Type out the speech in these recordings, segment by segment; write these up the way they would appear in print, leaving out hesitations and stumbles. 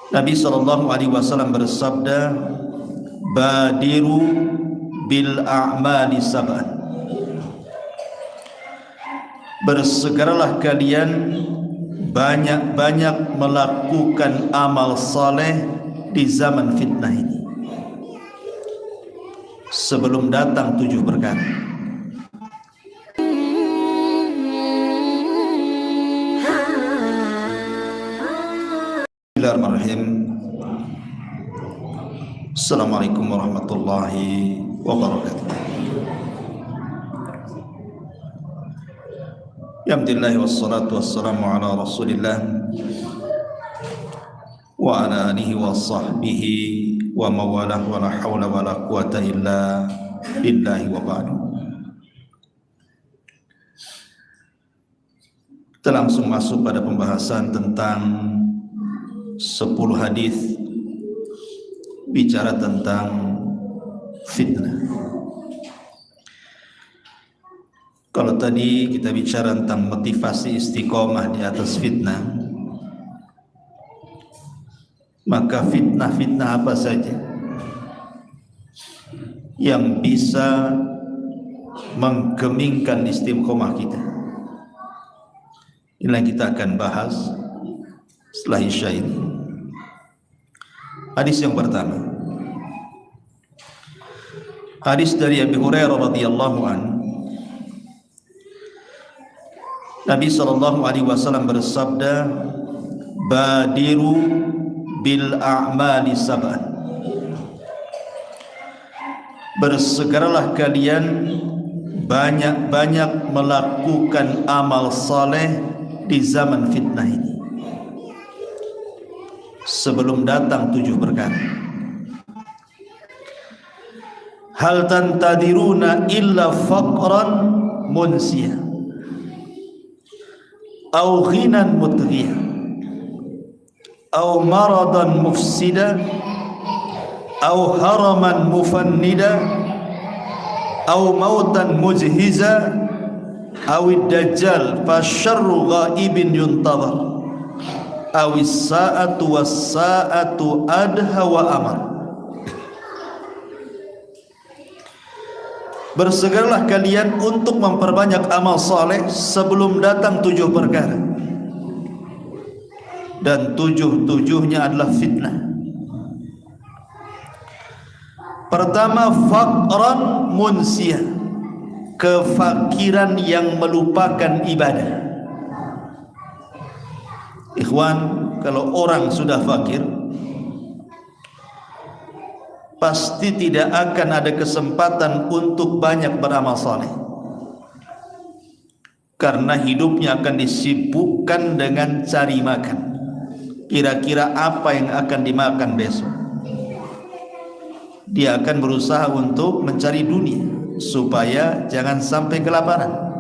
Nabi SAW bersabda, badiru bil a'mali sab'an. Bersegeralah kalian banyak-banyak melakukan amal saleh di zaman fitnah ini, sebelum datang 7 perkara. Bismillahirrahmanirrahim. Assalamualaikum warahmatullahi wabarakatuh. Alhamdulillah wassalatu wassalamu ala rasulillah wa ala alihi wa sahbihi wa mawalah wa la hawla wa la quwata illa billahi wa ba'du. Kita langsung masuk pada pembahasan tentang 10 hadis bicara tentang fitnah. Kalau tadi kita bicara tentang motivasi istiqomah di atas fitnah, maka fitnah-fitnah apa saja yang bisa menggemingkan istiqomah kita, inilah yang kita akan bahas setelah Isya ini. Hadis yang pertama, hadis dari Abu Hurairah radhiyallahu anhu. Nabi SAW bersabda, badiru bil a'mali sab'an. Bersegeralah kalian banyak-banyak melakukan amal saleh di zaman fitnah ini, sebelum datang 7 perkara. Hal tantadiruna illa faqran munsiyah au ghinan mutghiyah au maradan mufsida au haraman mufannida au mautan mujhiza au dajjal fasyarru ghaibin yuntadhar au as-sa'atu was-sa'atu adha wa amar. Bersegeralah kalian untuk memperbanyak amal saleh sebelum datang 7 perkara, dan 7-7-nya adalah fitnah. Pertama, faqran munsiyah, kefakiran yang melupakan ibadah. Ikhwan, kalau orang sudah fakir, pasti tidak akan ada kesempatan untuk banyak beramal saleh, karena hidupnya akan disibukkan dengan cari makan. Kira-kira apa yang akan dimakan besok? Dia akan berusaha untuk mencari dunia supaya jangan sampai kelaparan.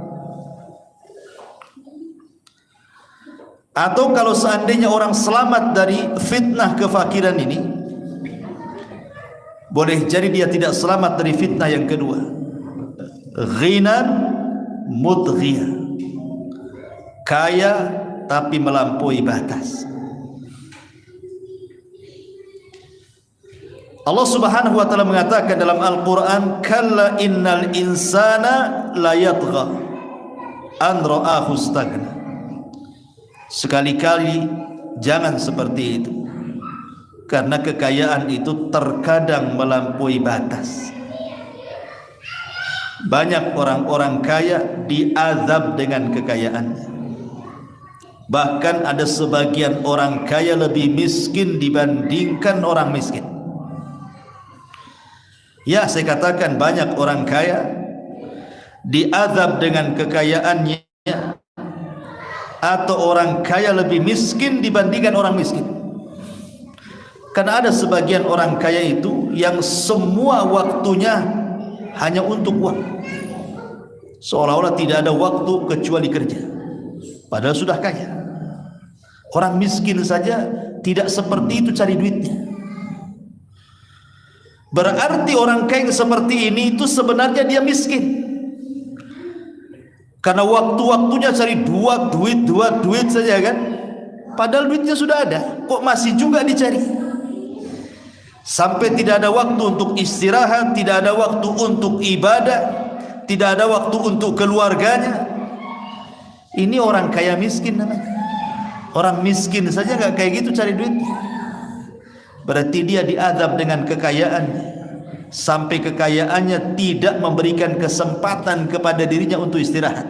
Atau kalau seandainya orang selamat dari fitnah kefakiran ini, boleh jadi dia tidak selamat dari fitnah yang kedua, ghinan mudghiyah, kaya tapi melampaui batas. Allah Subhanahu wa taala mengatakan dalam Al-Qur'an, kalla innal insana la yatgha an ra'ahu istaghna. Sekali-kali jangan seperti itu, karena kekayaan itu terkadang melampaui batas. Banyak orang-orang kaya diazab dengan kekayaannya. Bahkan ada sebagian orang kaya lebih miskin dibandingkan orang miskin. Ya, saya katakan banyak orang kaya diazab dengan kekayaannya, atau orang kaya lebih miskin dibandingkan orang miskin. Karena ada sebagian orang kaya itu yang semua waktunya hanya untuk uang, seolah-olah tidak ada waktu kecuali kerja, padahal sudah kaya. Orang miskin saja tidak seperti itu cari duitnya. Berarti orang kaya seperti ini itu sebenarnya dia miskin, karena waktu-waktunya cari dua duit saja kan. padahal duitnya sudah ada, kok masih juga dicari. Sampai tidak ada waktu untuk istirahat, tidak ada waktu untuk ibadah, tidak ada waktu untuk keluarganya. Ini orang kaya miskin namanya. Orang miskin saja gak kayak gitu cari duitnya. Berarti dia diazab dengan kekayaannya, sampai kekayaannya tidak memberikan kesempatan kepada dirinya untuk istirahat.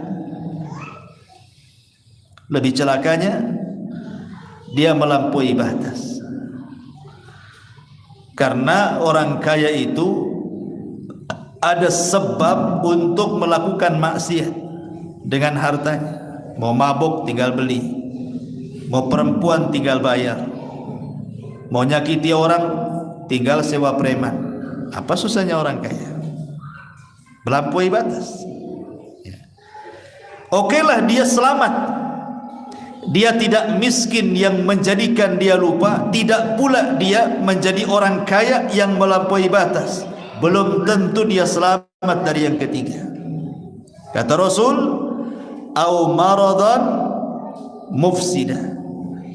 Lebih celakanya, dia melampaui batas. Karena orang kaya itu ada sebab untuk melakukan maksiat dengan hartanya. Mau mabuk tinggal beli, mau perempuan tinggal bayar, mau nyakiti orang tinggal sewa preman. Apa susahnya orang kaya? Melampaui batas. Okelah dia selamat, dia tidak miskin yang menjadikan dia lupa, tidak pula dia menjadi orang kaya yang melampaui batas. Belum tentu dia selamat dari yang ketiga. Kata Rasul, au maradan mufsida,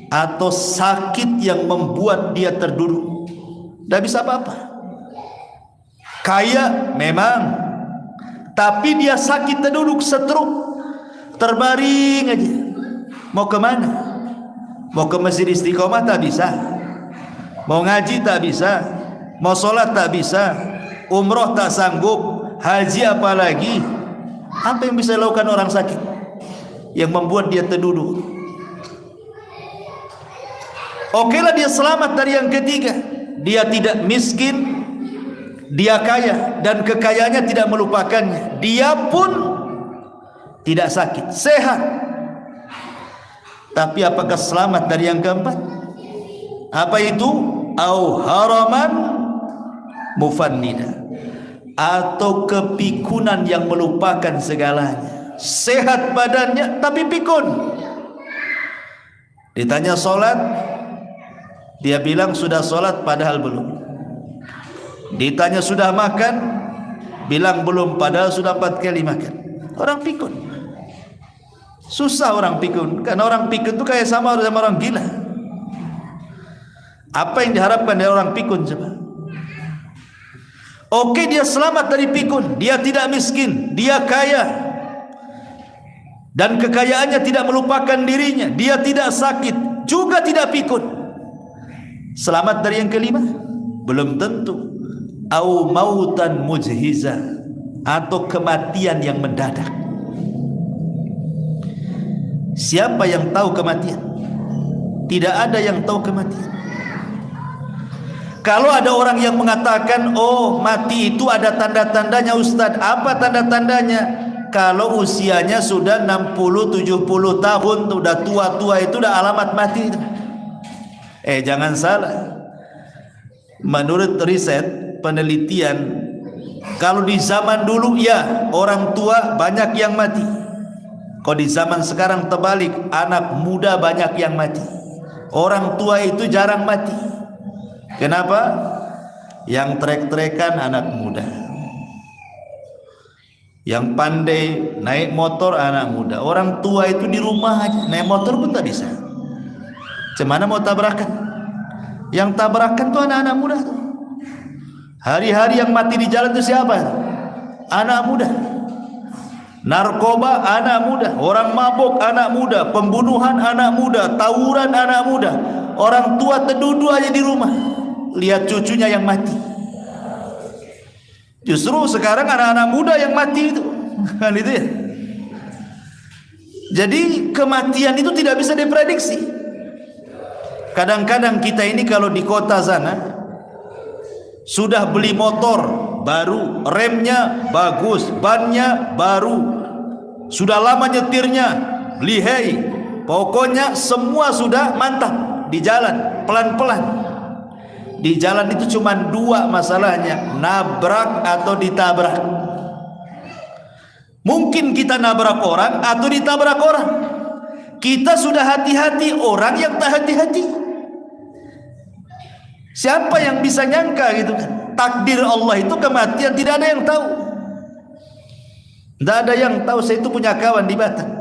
atau sakit yang membuat dia terduduk, tidak bisa apa-apa. Kaya memang, tapi dia sakit terduduk, stroke, terbaring aja. Mau kemana? Mau ke masjid Istiqomah tak bisa, mau ngaji tak bisa, mau sholat tak bisa, umroh tak sanggup, haji apalagi. Apa yang bisa dilakukan orang sakit yang membuat dia terduduk? Okelah dia selamat dari yang ketiga, dia tidak miskin, dia kaya, dan kekayaannya tidak melupakannya. Dia pun tidak sakit, sehat. Tapi apakah selamat dari yang keempat? Apa itu? Au haraman mufannida, atau kepikunan yang melupakan segalanya. Sehat badannya tapi pikun. Ditanya sholat, dia bilang sudah sholat padahal belum. Ditanya sudah makan, bilang belum padahal sudah 4 kali makan. Orang pikun. Susah orang pikun, karena orang pikun itu kayak sama orang gila. Apa yang diharapkan dari orang pikun coba? Oke, dia selamat dari pikun, dia tidak miskin, dia kaya, dan kekayaannya tidak melupakan dirinya, dia tidak sakit, juga tidak pikun. Selamat dari yang kelima? Belum tentu. Au mautan mujhiza, atau kematian yang mendadak. Siapa yang tahu kematian? Tidak ada yang tahu kematian. Kalau ada orang yang mengatakan, oh mati itu ada tanda-tandanya Ustadz. Apa tanda-tandanya? Kalau usianya sudah 60-70 tahun, sudah tua-tua, itu sudah alamat mati. Jangan salah. Menurut riset, penelitian, kalau di zaman dulu ya orang tua banyak yang mati. Kalau di zaman sekarang terbalik, anak muda banyak yang mati. Orang tua itu jarang mati. Kenapa? Yang trek-trekan anak muda, yang pandai naik motor anak muda. Orang tua itu di rumah aja, naik motor pun tak bisa. Cemana mau tabrakan? Yang tabrakan tuh anak-anak muda tuh. Hari-hari yang mati di jalan itu siapa? Anak muda. Narkoba anak muda, orang mabuk anak muda, pembunuhan anak muda, tawuran anak muda. Orang tua terduduk aja di rumah, lihat cucunya yang mati. Justru sekarang anak-anak muda yang mati itu, kan itu ya. Jadi kematian itu tidak bisa diprediksi. Kadang-kadang kita ini kalau di kota sana sudah beli motor baru, remnya bagus, bannya baru, sudah lama nyetirnya, lihai, pokoknya semua sudah mantap. Di jalan pelan-pelan. Di jalan itu cuma 2 masalahnya, nabrak atau ditabrak. Mungkin kita nabrak orang atau ditabrak orang. Kita sudah hati-hati, orang yang tak hati-hati. Siapa yang bisa nyangka gitu kan? Takdir Allah itu kematian tidak ada yang tahu. Tidak ada yang tahu. Saya itu punya kawan di Batam,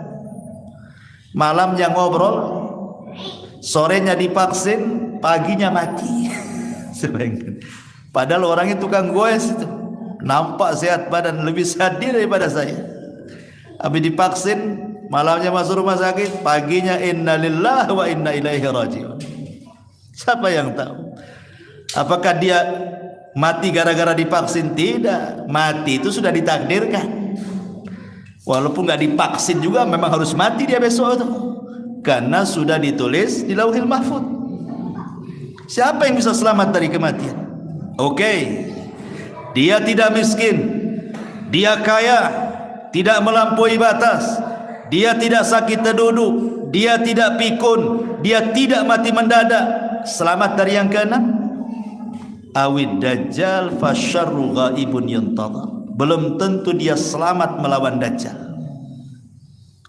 malamnya ngobrol, sorenya divaksin, paginya mati. Padahal orangnya tukang goes itu, nampak sehat badan, lebih sehat dia daripada saya. Habis divaksin, malamnya masuk rumah sakit, paginya innalillahi wa inna ilaihi rajiun. Siapa yang tahu? Apakah dia mati gara-gara divaksin? Tidak, mati itu sudah ditakdirkan. Walaupun nggak divaksin juga memang harus mati dia besok itu, karena sudah ditulis di Lauhil Mahfuz. Siapa yang bisa selamat dari kematian? Oke, dia tidak miskin, dia kaya, tidak melampaui batas, dia tidak sakit terduduk, dia tidak pikun, dia tidak mati mendadak. Selamat dari yang keenam, awid dajjal fasyarru ghaibun yantadhar. Belum tentu dia selamat melawan dajjal.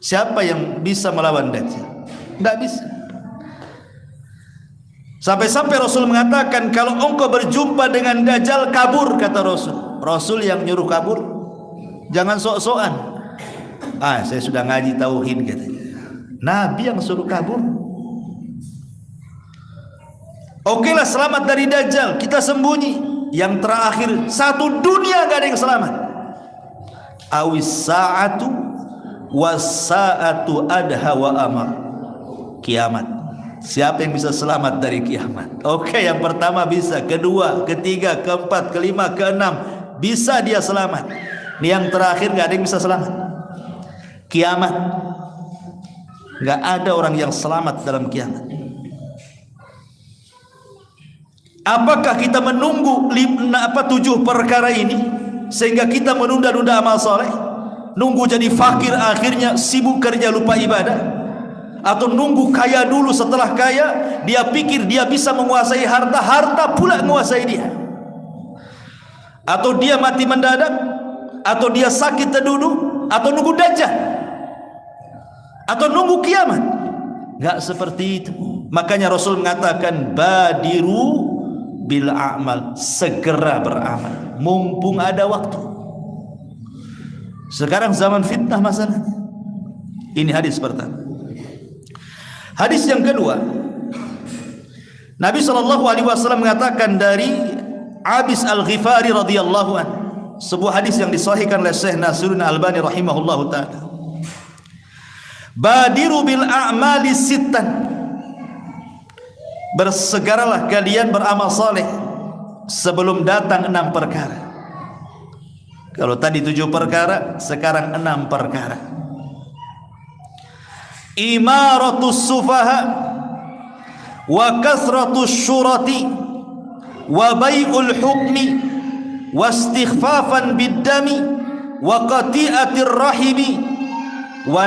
Siapa yang bisa melawan dajjal? Tidak bisa. Sampai-sampai Rasul mengatakan, kalau engkau berjumpa dengan dajjal, kabur, kata Rasul. Rasul yang nyuruh kabur, jangan sok-sokan. Saya sudah ngaji tauhid, katanya. Nabi yang suruh kabur. Okelah, selamat dari dajjal, kita sembunyi. Yang terakhir, satu dunia gak ada yang selamat. Awis sa'atu was sa'atu adha wa amar. Kiamat. Siapa yang bisa selamat dari kiamat? Oke, yang pertama bisa, kedua, ketiga, keempat, kelima, keenam, bisa dia selamat. Ini yang terakhir gak ada yang bisa selamat. Kiamat. Gak ada orang yang selamat dalam kiamat. Apakah kita menunggu 7 perkara ini sehingga kita menunda-nunda amal soleh, nunggu jadi fakir akhirnya sibuk kerja lupa ibadah, atau nunggu kaya dulu, setelah kaya dia pikir dia bisa menguasai harta, harta pula menguasai dia, atau dia mati mendadak, atau dia sakit terduduk, atau nunggu dajjal, atau nunggu kiamat? Gak seperti itu. Makanya Rasul mengatakan, badiru bil a'mal, segera beramal mumpung ada waktu. Sekarang zaman fitnah masalahnya. Ini hadis pertama. Hadis yang kedua, Nabi SAW mengatakan dari Abis Al-Ghifari radhiyallahu anhu, sebuah hadis yang disahihkan oleh Syekh Nasiruddin Albani rahimahullahu ta'ala. Badiru bil a'mali sittan, bersegeralah kalian beramal saleh sebelum datang 6 perkara. Kalau tadi 7 perkara, sekarang 6 perkara. Imaratus sufaha wa kasratus syurati wa bai'ul hukmi wa istighfafan biddami wa qati'atir rahimi wa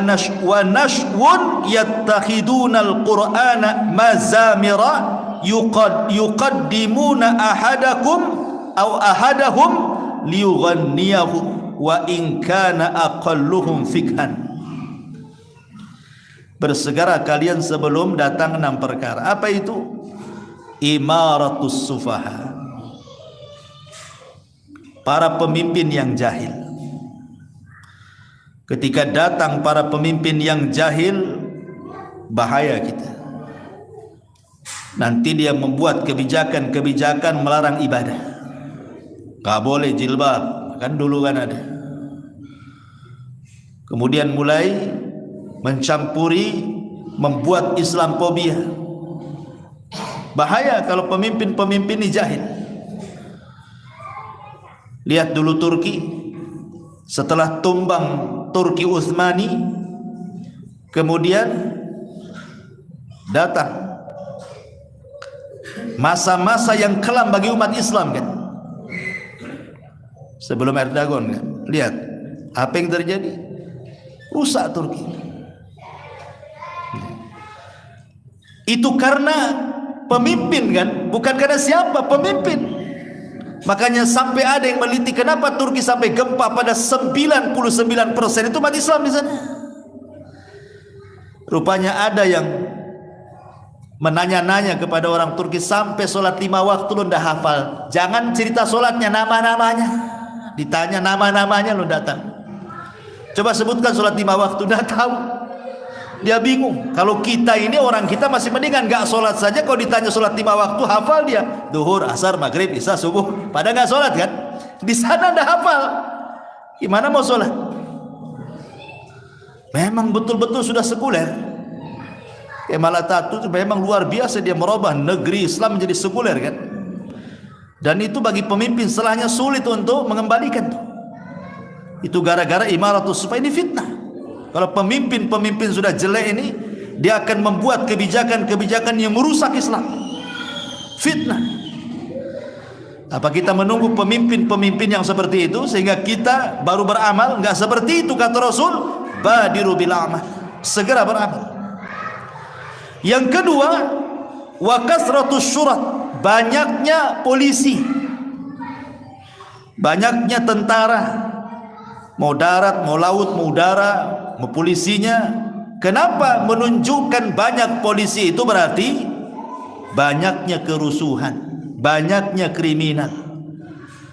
nashwun yattakhidunal qur'ana mazamira yuqaddimuna ahadahum liyughanniyahu wa in kana aqalluhum fikhan. Bersegera kalian sebelum datang 6 perkara. Apa itu? Imaratus sufaha, para pemimpin yang jahil. Ketika datang para pemimpin yang jahil, bahaya kita. Nanti dia membuat kebijakan-kebijakan melarang ibadah. Gak boleh jilbab, kan dulu kan ada. Kemudian mulai mencampuri, membuat Islamfobia. Bahaya kalau pemimpin-pemimpin ini jahil. Lihat dulu Turki, setelah tumbang Turki Utsmani, kemudian datang masa-masa yang kelam bagi umat Islam kan. Sebelum Erdogan kan, lihat apa yang terjadi, rusak Turki. Itu karena pemimpin kan, bukan karena siapa, pemimpin. Makanya sampai ada yang meliti kenapa Turki sampai gempa pada 99% itu umat Islam di sana. Rupanya ada yang menanya-nanya kepada orang Turki, sampai sholat 5 waktu lu ndak hafal. Jangan cerita sholatnya, nama-namanya. Ditanya nama-namanya lu datang. Coba sebutkan sholat 5 waktu, ndak tahu. Dia bingung. Kalau kita ini, orang kita masih mendingan nggak sholat saja. Kalau ditanya sholat 5 waktu, hafal dia. Duhur, asar, maghrib, isya, subuh. Padahal nggak sholat kan? Di sana dah hafal. Gimana mau sholat? Memang betul-betul sudah sekuler. Kemal Atatürk itu memang luar biasa, dia merubah negeri Islam menjadi sekuler kan. Dan itu bagi pemimpin setelahnya sulit untuk mengembalikan tuh. Itu gara-gara Imaratus Sufah ini fitnah. Kalau pemimpin-pemimpin sudah jelek ini, dia akan membuat kebijakan-kebijakan yang merusak Islam. Fitnah. Apa kita menunggu pemimpin-pemimpin yang seperti itu sehingga kita baru beramal? Enggak seperti itu kata Rasul. Badiru bil amal. Segera beramal. Yang kedua, wa kasratus syurat, banyaknya polisi, banyaknya tentara, mau darat, mau laut, mau udara, mau polisinya. Kenapa menunjukkan banyak polisi itu berarti banyaknya kerusuhan, banyaknya kriminal.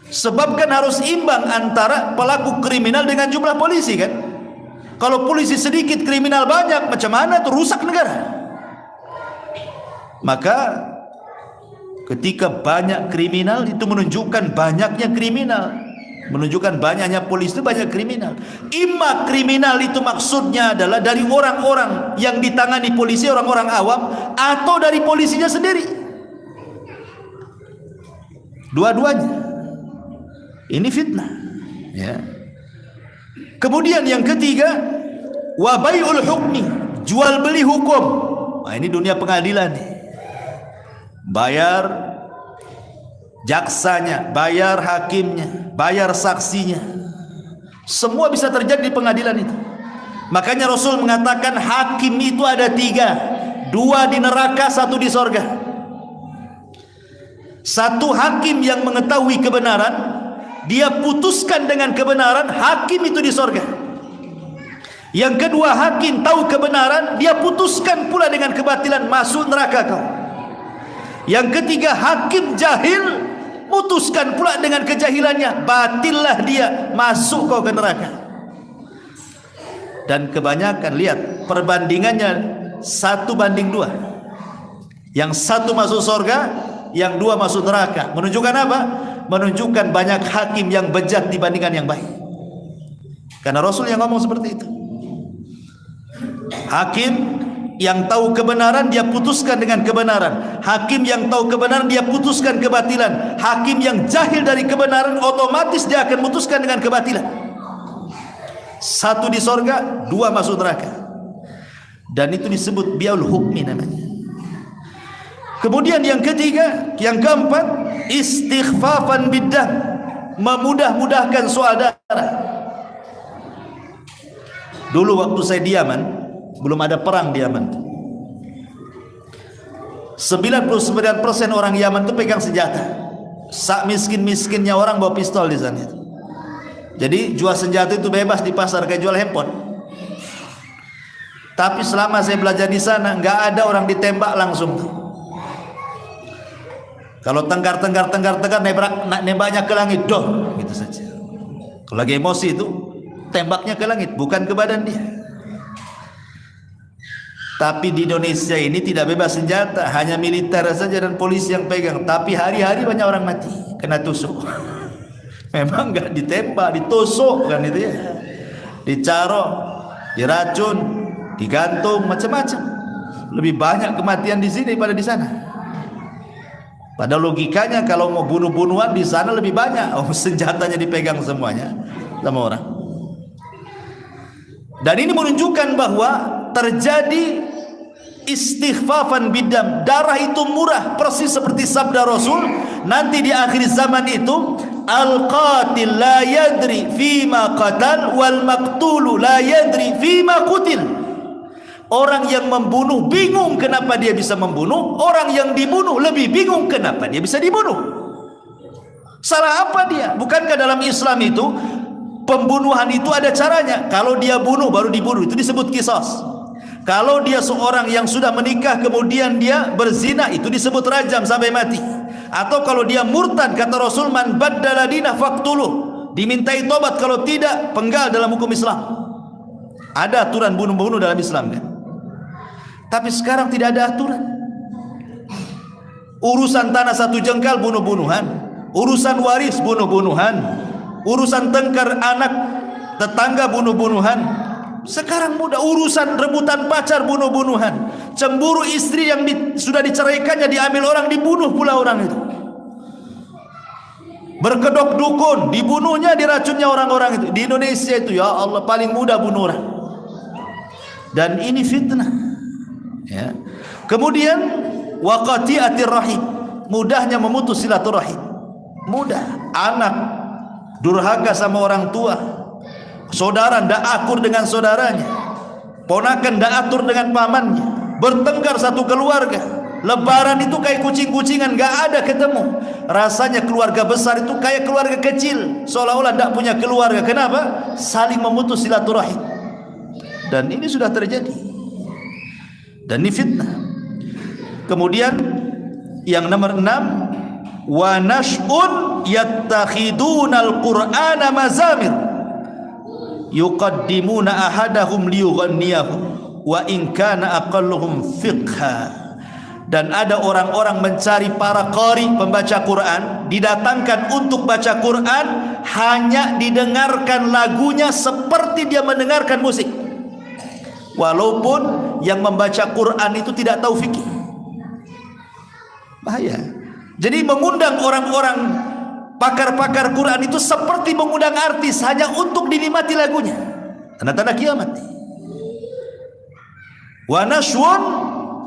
Sebab kan harus imbang antara pelaku kriminal dengan jumlah polisi kan. Kalau polisi sedikit, kriminal banyak, macam mana itu rusak negara. Maka ketika banyak kriminal itu menunjukkan banyaknya kriminal, menunjukkan banyaknya polisi itu banyak kriminal. Imma kriminal itu maksudnya adalah dari orang-orang yang ditangani polisi, orang-orang awam, atau dari polisinya sendiri. Dua-duanya. Ini fitnah ya. Kemudian yang ketiga, wa bai'ul hukmi, jual beli hukum. Nah, ini dunia pengadilan nih. Bayar jaksanya, bayar hakimnya, bayar saksinya. Semua bisa terjadi di pengadilan itu. Makanya Rasul mengatakan hakim itu ada 3, 2 di neraka, 1 di sorga. Satu hakim yang mengetahui kebenaran, dia putuskan dengan kebenaran, hakim itu di sorga. Yang kedua, hakim tahu kebenaran, dia putuskan pula dengan kebatilan, masuk neraka kau. Yang ketiga, hakim jahil, putuskan pula dengan kejahilannya, batillah dia, masuk kau ke neraka. Dan kebanyakan lihat perbandingannya 1:2. Yang 1 masuk surga, yang 2 masuk neraka. Menunjukkan apa? Menunjukkan banyak hakim yang bejat dibandingkan yang baik. Karena Rasul yang ngomong seperti itu. Hakim yang tahu kebenaran, dia putuskan dengan kebenaran. Hakim yang tahu kebenaran, dia putuskan kebatilan. Hakim yang jahil dari kebenaran, otomatis dia akan putuskan dengan kebatilan. 1 di sorga, 2 masuk neraka. Dan itu disebut bi'ul hukmi namanya. Kemudian yang ketiga, yang keempat, istighfafan biddam, memudah-mudahkan soal darah. Dulu waktu saya di Yaman, belum ada perang di Yaman. 99% orang Yaman itu pegang senjata. Sak miskin-miskinnya orang bawa pistol di sana. Jadi jual senjata itu bebas di pasar kayak jual handphone. Tapi selama saya belajar di sana, nggak ada orang ditembak langsung tuh. Kalau tengkar nembaknya ke langit, doh, gitu saja. Kalau lagi emosi itu tembaknya ke langit, bukan ke badan dia. Tapi di Indonesia ini tidak bebas senjata, hanya militer saja dan polisi yang pegang. Tapi hari-hari banyak orang mati kena tusuk. Memang nggak ditembak, ditusuk kan itu ya, dicarok, diracun, digantung, macam-macam. Lebih banyak kematian di sini daripada di sana. Pada logikanya kalau mau bunuh-bunuhan di sana lebih banyak. Oh, senjatanya dipegang semuanya sama orang. Dan ini menunjukkan bahwa terjadi istighfafan bidam, darah itu murah, persis seperti sabda Rasul, nanti di akhir zaman itu al-qatil la yadri fima qatal wal maqtulu la yadri fima qutil. Orang yang membunuh bingung kenapa dia bisa membunuh, orang yang dibunuh lebih bingung kenapa dia bisa dibunuh. Salah apa dia? Bukankah dalam Islam itu pembunuhan itu ada caranya? Kalau dia bunuh baru dibunuh, itu disebut qisas. Kalau dia seorang yang sudah menikah kemudian dia berzina, itu disebut rajam sampai mati. Atau kalau dia murtad, kata Rasul, man baddala dinah faqtuluh, dimintai tobat, kalau tidak penggal dalam hukum Islam. Ada aturan bunuh-bunuh dalam Islam kan? Tapi sekarang tidak ada aturan. Urusan tanah 1 jengkal bunuh-bunuhan, urusan waris bunuh-bunuhan, urusan tengkar anak tetangga bunuh-bunuhan. Sekarang mudah, urusan rebutan pacar bunuh-bunuhan, cemburu istri yang sudah diceraikannya diambil orang, dibunuh pula orang itu. Berkedok dukun, dibunuhnya, diracunnya orang-orang itu. Di Indonesia itu ya Allah paling mudah bunuh orang. Dan ini fitnah. Ya. Kemudian waqati'atir rahim, mudahnya memutus silaturahim. Mudah. Anak durhaka sama orang tua, saudara ndak akur dengan saudaranya, ponakan ndak atur dengan pamannya, bertengkar satu keluarga. Lebaran itu kayak kucing-kucingan, gak ada ketemu. Rasanya keluarga besar itu kayak keluarga kecil, seolah-olah ndak punya keluarga. Kenapa? Saling memutus silaturahim. Dan ini sudah terjadi. Dan ini fitnah. Kemudian yang nomor 6, wa nash'un yattakhidunal qur'ana mazamir yuqaddimuna ahadahum liyughanniyahu wa in kana aqalluhum fiqha. Dan ada orang-orang mencari para qari, pembaca Quran, didatangkan untuk baca Quran, hanya didengarkan lagunya seperti dia mendengarkan musik, walaupun yang membaca Quran itu tidak tahu fikih. Bahaya. Jadi mengundang orang-orang pakar-pakar Quran itu seperti mengundang artis, hanya untuk dinikmati lagunya. Tanda-tanda kiamat. Wa nashwun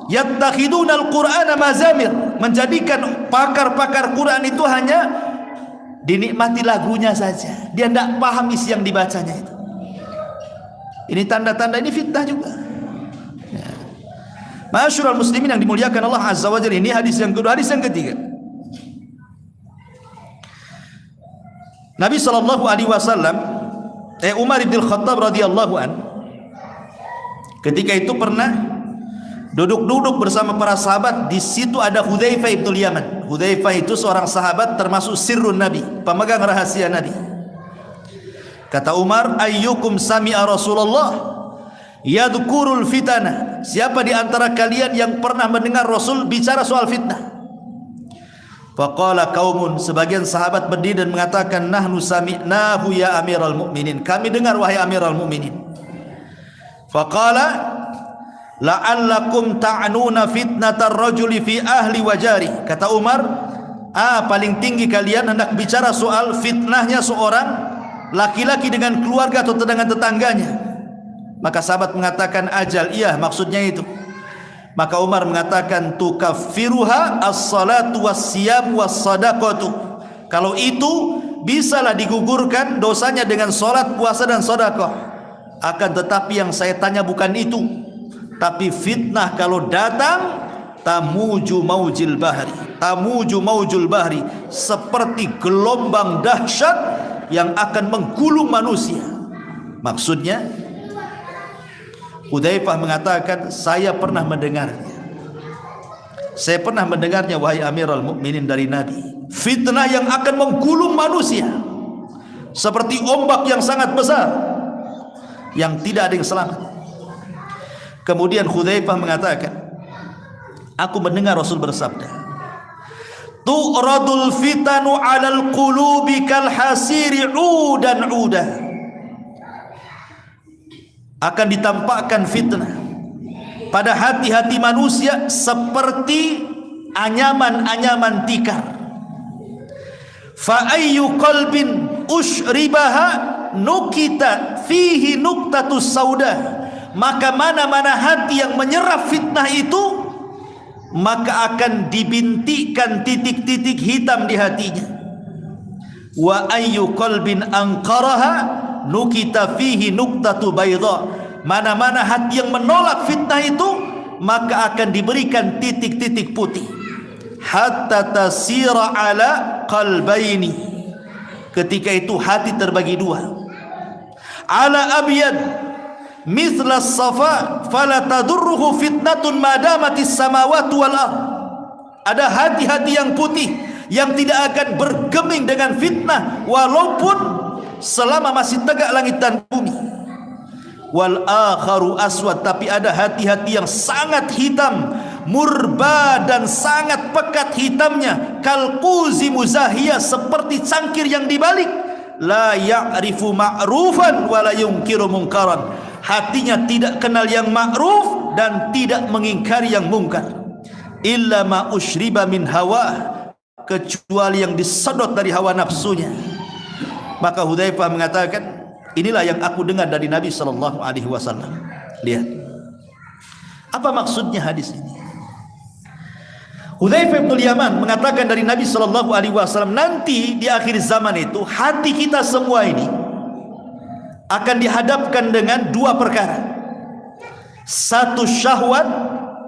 yattakhidunal qur'ana mazamir, menjadikan pakar-pakar Quran itu hanya dinikmati lagunya saja, dia tidak paham isi yang dibacanya itu. Ini tanda-tanda, ini fitnah juga. Ya. Ma'asyiral muslimin yang dimuliakan Allah Azza wa Jalla, ini hadis yang kedua. Hadis yang ketiga, Nabi sallallahu alaihi wasallam, Umar bin Khattab radhiyallahu an, ketika itu pernah duduk-duduk bersama para sahabat. Di situ ada Hudzaifah ibn Yaman. Hudzaifah itu seorang sahabat termasuk sirrun Nabi, pemegang rahasia Nabi. Kata Umar, ayyukum sami'a Rasulullah yadhkurul fitana, siapa di antara kalian yang pernah mendengar Rasul bicara soal fitnah? Faqala qaumun, sebagian sahabat berdiri dan mengatakan, nahnu sami'nahu ya amiral mu'minin, kami dengar wahai amiral mu'minin. Faqala la'allakum ta'nuna fitnatar rajuli fi ahli wa jari. Kata Umar, paling tinggi kalian hendak bicara soal fitnahnya seorang laki-laki dengan keluarga atau dengan tetangganya. Maka sahabat mengatakan, ajal, iya maksudnya itu. Maka Umar mengatakan, tukaffiruha as-salatu was-siyam was-sadaqatu. Kalau itu bisalah digugurkan dosanya dengan salat, puasa dan sedekah. Akan tetapi yang saya tanya bukan itu. Tapi fitnah kalau datang, tamuju maujil bahri, tamuju maujul bahri, seperti gelombang dahsyat yang akan menggulung manusia. Maksudnya, Hudzaifah mengatakan, saya pernah mendengarnya. Saya pernah mendengarnya wahai Amirul Mukminin dari Nabi. Fitnah yang akan menggulung manusia seperti ombak yang sangat besar, yang tidak ada yang selamat. Kemudian Hudzaifah mengatakan, aku mendengar Rasul bersabda, tu'radul fitanu 'alal qulubi kal hasiri 'udan 'uda. Akan ditampakkan fitnah pada hati-hati manusia seperti anyaman-anyaman tikar. Fa ayyu qalbin ushribaha nukita fihi nuktatus sauda. Maka mana-mana hati yang menyerap fitnah itu, maka akan dibintikkan titik-titik hitam di hatinya. Wa ayyu qalbin anqaraha nukita fihi nuktatu bayda. Mana-mana hati yang menolak fitnah itu, maka akan diberikan titik-titik putih. Hatta tasira ala qalbaini. Ketika itu hati terbagi dua. Ala abyad mithla safa fala tadurruhu fitnatun madamatis samawati wal ard. Ada hati-hati yang putih yang tidak akan bergeming dengan fitnah walaupun selama masih tegak langit dan bumi. wal akharu aswad, tapi ada hati-hati yang sangat hitam, murba dan sangat pekat hitamnya, kalquzi muzahiyah, seperti cangkir yang dibalik, la ya'rifu ma'rufan wa la yunkiru munkaran, hatinya tidak kenal yang ma'ruf dan tidak mengingkari yang mungkar, illa ma usyriba min hawa, kecuali yang disedot dari hawa nafsunya. Maka Hudzaifah mengatakan, inilah yang aku dengar dari Nabi sallallahu alaihi wasallam. Lihat apa maksudnya hadis ini. Hudzaifah bin Yaman mengatakan dari Nabi sallallahu alaihi wasallam, nanti di akhir zaman itu hati kita semua ini akan dihadapkan dengan dua perkara, satu syahwat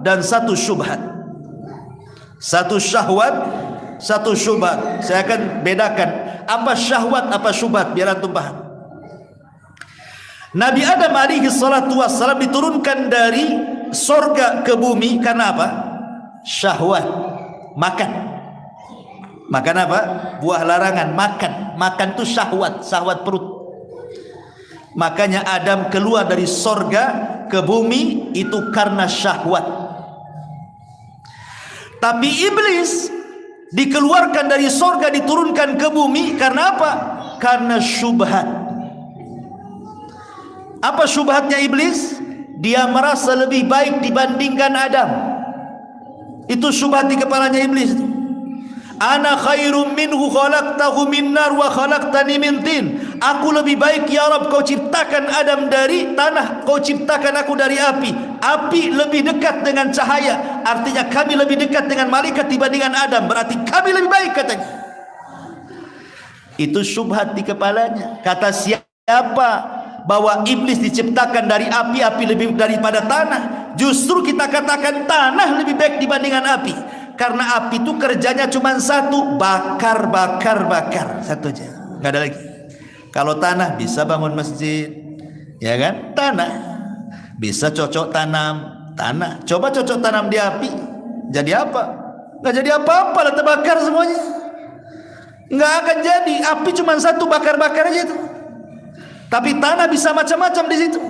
dan satu syubhat. Satu syahwat, satu syubhat. Saya akan bedakan apa syahwat, apa syubhat, biar antum paham. Nabi Adam alaihi salatu wassalam diturunkan dari sorga ke bumi karena apa? Syahwat, makan. Makan apa? Buah larangan, makan. Makan itu syahwat, syahwat perut. Makanya Adam keluar dari sorga ke bumi itu karena syahwat. Tapi iblis dikeluarkan dari sorga, diturunkan ke bumi karena apa? Karena syubhat. Apa syubhatnya iblis? Dia merasa lebih baik dibandingkan Adam. Itu syubhat di kepalanya iblis. Ana khairum minhu khalaqtahu min nar wa khalaqtani min tin. Aku lebih baik ya Rabb, kau ciptakan Adam dari tanah, kau ciptakan aku dari api. Api lebih dekat dengan cahaya, artinya kami lebih dekat dengan malaikat dibandingkan Adam, berarti kami lebih baik katanya. Itu syubhat di kepalanya. Kata siapa bahwa iblis diciptakan dari api, api lebih daripada tanah? Justru kita katakan tanah lebih baik dibandingkan api, karena api itu kerjanya cuma satu, bakar, bakar, bakar, satu aja, nggak ada lagi. Kalau tanah bisa bangun masjid, ya kan? Tanah bisa cocok tanam, tanah. Coba cocok tanam di api, jadi apa? Nggak jadi apa-apa lah, terbakar semuanya. Nggak akan jadi. Api cuma satu, bakar-bakar aja itu. Tapi tanah bisa macam-macam di situ.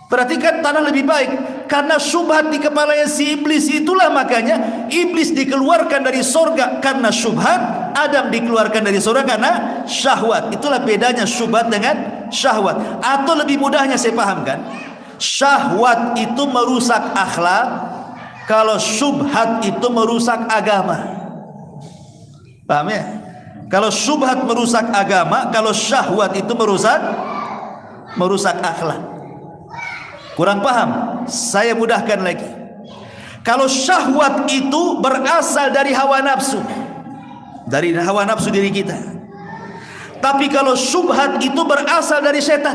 Berarti kan tanah lebih baik. Karena syubhat di kepalanya si iblis, itulah makanya iblis dikeluarkan dari sorga karena syubhat, Adam dikeluarkan dari sorga karena syahwat. Itulah bedanya syubhat dengan syahwat. Atau lebih mudahnya saya pahamkan, syahwat itu merusak akhlak, kalau syubhat itu merusak agama. Paham ya? Kalau syubhat merusak agama, kalau syahwat itu merusak akhlak. Kurang paham? Saya mudahkan lagi. Kalau syahwat itu berasal dari hawa nafsu, dari hawa nafsu diri kita. Tapi kalau syubhat itu berasal dari setan.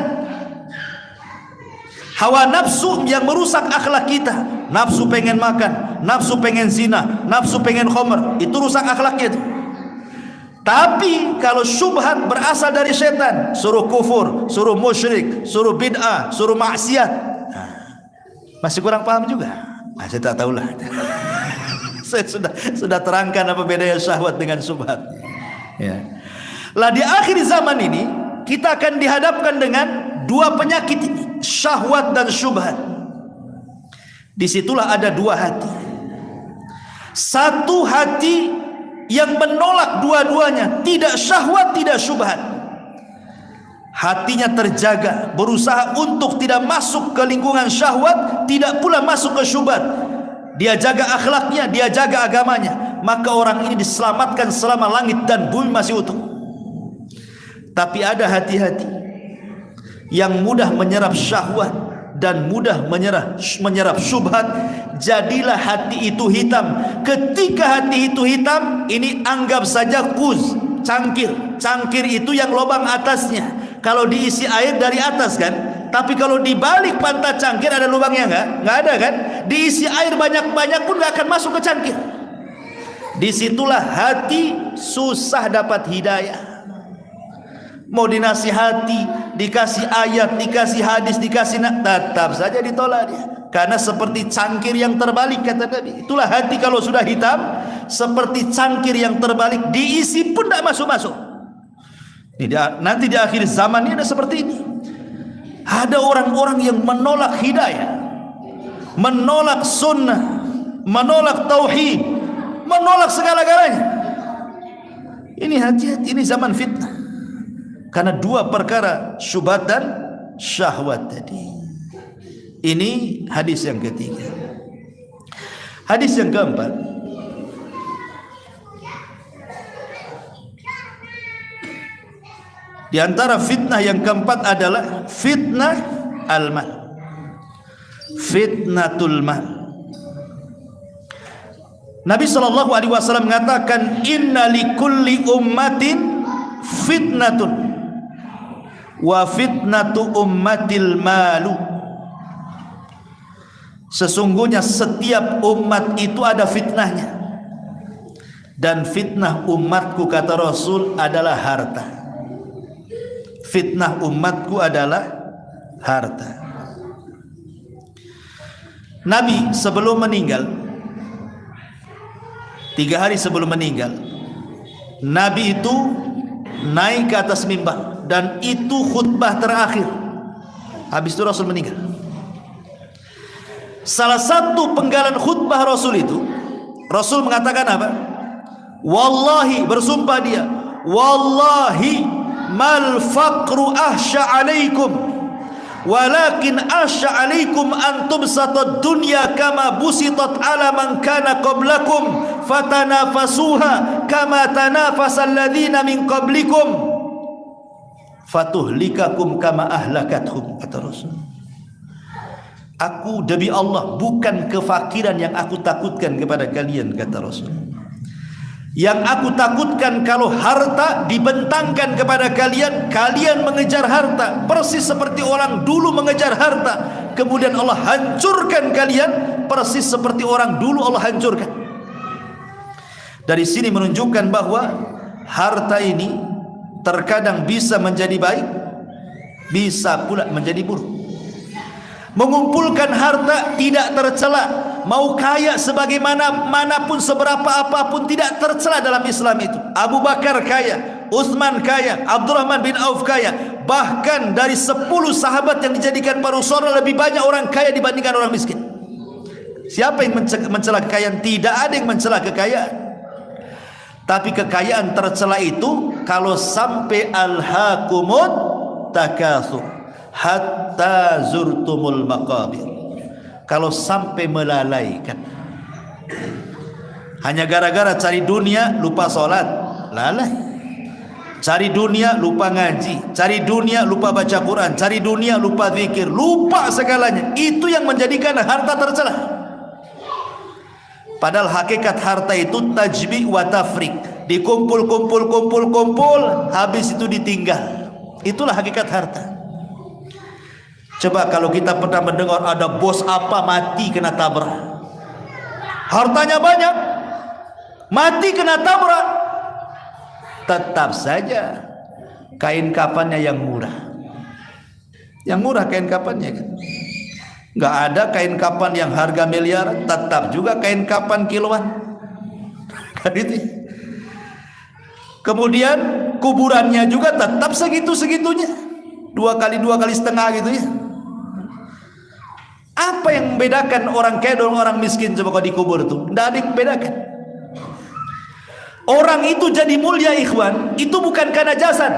Hawa nafsu yang merusak akhlak kita. Nafsu pengen makan, nafsu pengen zina, nafsu pengen khamr, itu rusak akhlaknya itu. Tapi kalau syubhat berasal dari setan, suruh kufur, suruh musyrik, suruh bid'ah, suruh maksiat, masih kurang paham juga. Saya tak tahulah. Saya sudah terangkan apa bedanya syahwat dengan syubhat. Ya. Lah di akhir zaman ini kita akan dihadapkan dengan dua penyakit ini, syahwat dan syubhat. Disitulah ada dua hati. Satu hati yang menolak dua-duanya, tidak syahwat, tidak syubhat. Hatinya terjaga, berusaha untuk tidak masuk ke lingkungan syahwat, tidak pula masuk ke syubhat. Dia jaga akhlaknya, dia jaga agamanya. Maka orang ini diselamatkan selama langit dan bumi masih utuh. Tapi ada hati-hati yang mudah menyerap syahwat dan mudah menyerap syubhat. Jadilah hati itu hitam. Ketika hati itu hitam, ini anggap saja kuz, cangkir. Cangkir itu yang lubang atasnya, kalau diisi air dari atas kan. Tapi kalau dibalik pantat cangkir ada lubangnya nggak ada kan. Diisi air banyak-banyak pun nggak akan masuk ke cangkir. Disitulah hati susah dapat hidayah. Mau dinasihati, dikasih ayat, dikasih hadis, dikasih tetap saja ditolak dia. Karena seperti cangkir yang terbalik, kata Nabi. Itulah hati kalau sudah hitam, seperti cangkir yang terbalik, diisi pun tidak masuk-masuk. Nanti di akhir zaman ini ada seperti ini. Ada orang-orang yang menolak hidayah, menolak sunnah, menolak tauhid, menolak segala-galanya. Ini hati-hati, ini zaman fitnah. Karena dua perkara, syubhat dan syahwat tadi. Ini hadis yang ketiga. Hadis yang keempat, di antara fitnah yang keempat adalah fitnah al-mal. Fitnatul mal. Nabi SAW mengatakan, inna likulli ummatin fitnatun wa fitnatu ummatil malu. Sesungguhnya setiap umat itu ada fitnahnya, dan fitnah umatku, kata Rasul, adalah harta. Fitnah umatku adalah harta. Nabi sebelum meninggal, 3 hari sebelum meninggal, Nabi itu naik ke atas mimbar, dan itu khutbah terakhir. Habis itu Rasul meninggal. Salah satu penggalan khutbah Rasul itu, Rasul mengatakan apa? Wallahi, bersumpah dia, wallahi mal faqru ahsya alaikum walakin ahsya alaikum antum satad dunya kama busitat ala man kana qablakum fatanafasuha kama tanafasal ladzina min qablikum fatuhlikakum kama ahlakathum, kata Rasul. Aku demi Allah, bukan kefakiran yang aku takutkan kepada kalian, kata Rasul. Yang aku takutkan kalau harta dibentangkan kepada kalian, kalian mengejar harta persis seperti orang dulu mengejar harta, kemudian Allah hancurkan kalian persis seperti orang dulu Allah hancurkan. Dari sini menunjukkan bahwa harta ini terkadang bisa menjadi baik, bisa pula menjadi buruk. Mengumpulkan harta tidak tercela, mau kaya sebagaimana manapun, seberapa apapun, tidak tercela dalam Islam itu. Abu Bakar kaya, Utsman kaya, Abdurrahman bin Auf kaya, bahkan dari 10 sahabat yang dijadikan para rasul lebih banyak orang kaya dibandingkan orang miskin. Siapa yang mencela kekayaan? Tidak ada yang mencela kekayaan. Tapi kekayaan tercela itu kalau sampai alhaqumut takatsur hatta zurtumul maqabir, kalau sampai melalaikan, hanya gara-gara cari dunia lupa sholat, lalai. Cari dunia lupa ngaji, cari dunia lupa baca Quran, cari dunia lupa zikir, lupa segalanya. Itu yang menjadikan harta tercela. Padahal hakikat harta itu tajbi' wa tafrik, dikumpul, habis itu ditinggal. Itulah hakikat harta. Coba kalau kita pernah mendengar ada bos apa mati kena tabrak, hartanya banyak, mati kena tabrak, tetap saja kain kafannya yang murah. Yang murah kain kafannya kan. Nggak ada kain kafan yang harga miliaran, tetap juga kain kafan kiloan. Kan itu. Kemudian kuburannya juga tetap segitu-segitunya, 2 kali 1/2 gitu ya. Apa yang membedakan orang kaya dan orang miskin coba kalau dikubur tuh? Tidak ada yang membedakan. Orang itu jadi mulia, ikhwan, itu bukan karena jasad.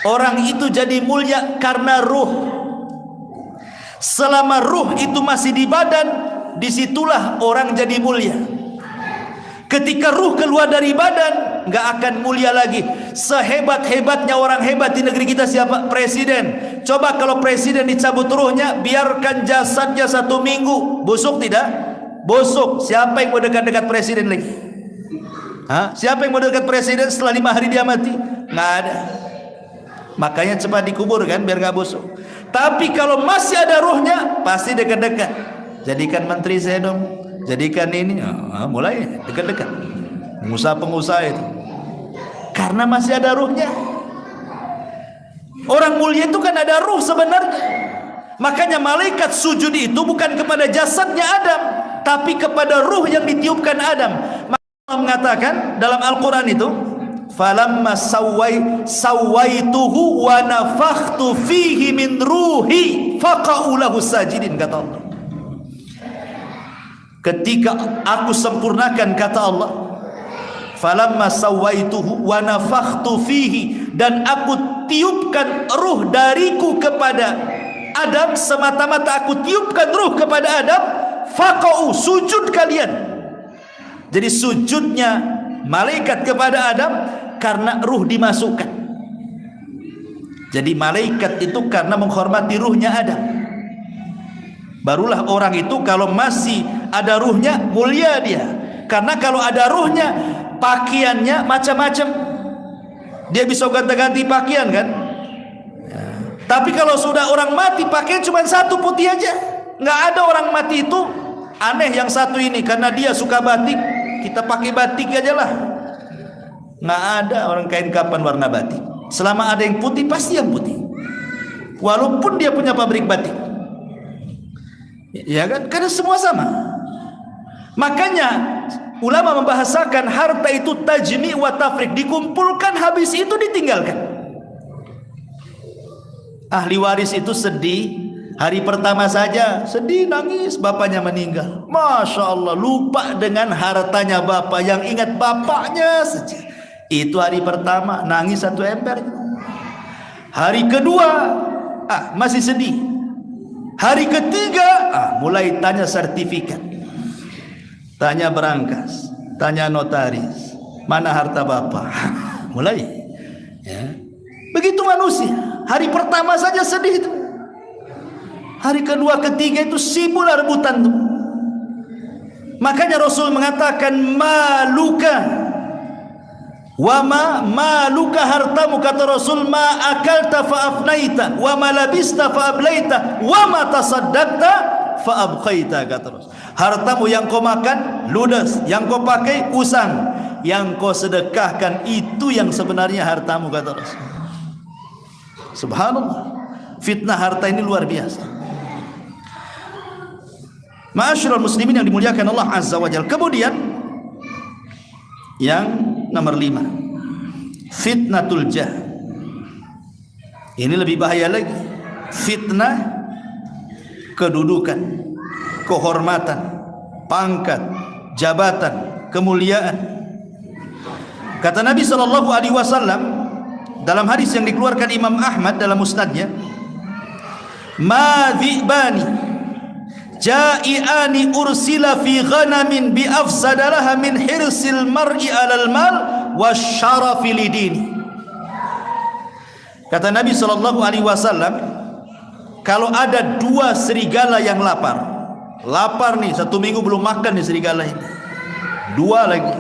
Orang itu jadi mulia karena ruh. Selama ruh itu masih di badan, disitulah orang jadi mulia. Ketika ruh keluar dari badan, nggak akan mulia lagi. Sehebat-hebatnya orang hebat di negeri kita siapa? Presiden. Coba kalau presiden dicabut ruhnya, biarkan jasadnya 1 minggu, busuk tidak? Busuk. Siapa yang mau dekat-dekat presiden lagi? Hah? Siapa yang mau dekat presiden setelah 5 hari dia mati? Nggak ada. Makanya cepat dikubur kan, biar nggak busuk. Tapi kalau masih ada ruhnya, pasti dekat-dekat. Jadikan menteri saya dong, jadikan ini, mulai dekat-dekat. Pengusaha-pengusaha itu, karena masih ada ruhnya. Orang mulia itu kan ada ruh sebenarnya. Makanya malaikat sujud itu bukan kepada jasadnya Adam, tapi kepada ruh yang ditiupkan Adam. Maka Allah mengatakan dalam Al-Quran itu, falamma sawaituhu wa nafakhtu fihi min ruhi faqa'u lahu sajidin, kata Allah. Ketika aku sempurnakan, kata Allah, falamma sawaituhu wa nafakhtu fihi, dan aku tiupkan ruh dariku kepada Adam, semata-mata aku tiupkan ruh kepada Adam, faqa'u, sujud kalian. Jadi sujudnya malaikat kepada Adam karena ruh dimasukkan. Jadi malaikat itu karena menghormati ruhnya Adam. Barulah orang itu kalau masih ada ruhnya mulia dia. Karena kalau ada ruhnya, pakaiannya macam-macam. Dia bisa ganti-ganti pakaian kan? Ya. Tapi kalau sudah orang mati, pakaian cuma satu putih aja. Nggak ada orang mati itu aneh yang satu ini karena dia suka batik, kita pakai batik aja lah. Nggak ada orang kain kapan warna batik. Selama ada yang putih, pasti yang putih. Walaupun dia punya pabrik batik. Ya kan? Karena semua sama. Makanya ulama membahasakan harta itu tajmi' wa tafriq, dikumpulkan habis itu ditinggalkan. Ahli waris itu sedih, hari pertama saja sedih, nangis, bapaknya meninggal. Masya Allah, lupa dengan hartanya bapak, yang ingat bapaknya saja. Itu hari pertama, nangis satu ember. Hari kedua, masih sedih. Hari ketiga, mulai tanya sertifikat, tanya berangkas, tanya notaris, mana harta bapak. Mulai ya. Begitu manusia. Hari pertama saja sedih itu. Hari kedua, ketiga itu sibuk rebutan itu. Makanya Rasul mengatakan maluka wa maluka, hartamu, kata Rasul, ma akalta fa afnaita wa ma labista fa ablaita wa ma tasaddaqta fa abqaita, kata Rasul. Hartamu yang kau makan ludes, yang kau pakai usang, yang kau sedekahkan itu yang sebenarnya hartamu, kata Rasul. Subhanallah, fitnah harta ini luar biasa. Ma'asyiral muslimin yang dimuliakan Allah Azza wa Jalla. Kemudian yang nomor 5, fitnatul jah. Ini lebih bahaya lagi. Fitnah kedudukan, kehormatan, pangkat, jabatan, kemuliaan. Kata Nabi SAW dalam hadis yang dikeluarkan Imam Ahmad dalam musnadnya, ma dhi'bani ja'i'ani ursila fi ghanamin bi afsadalaha min hirsil mar'i alal mal wasyarafi lidini. Kata Nabi SAW, kalau ada 2 serigala yang lapar nih, 1 minggu belum makan nih serigala ini, 2 lagi,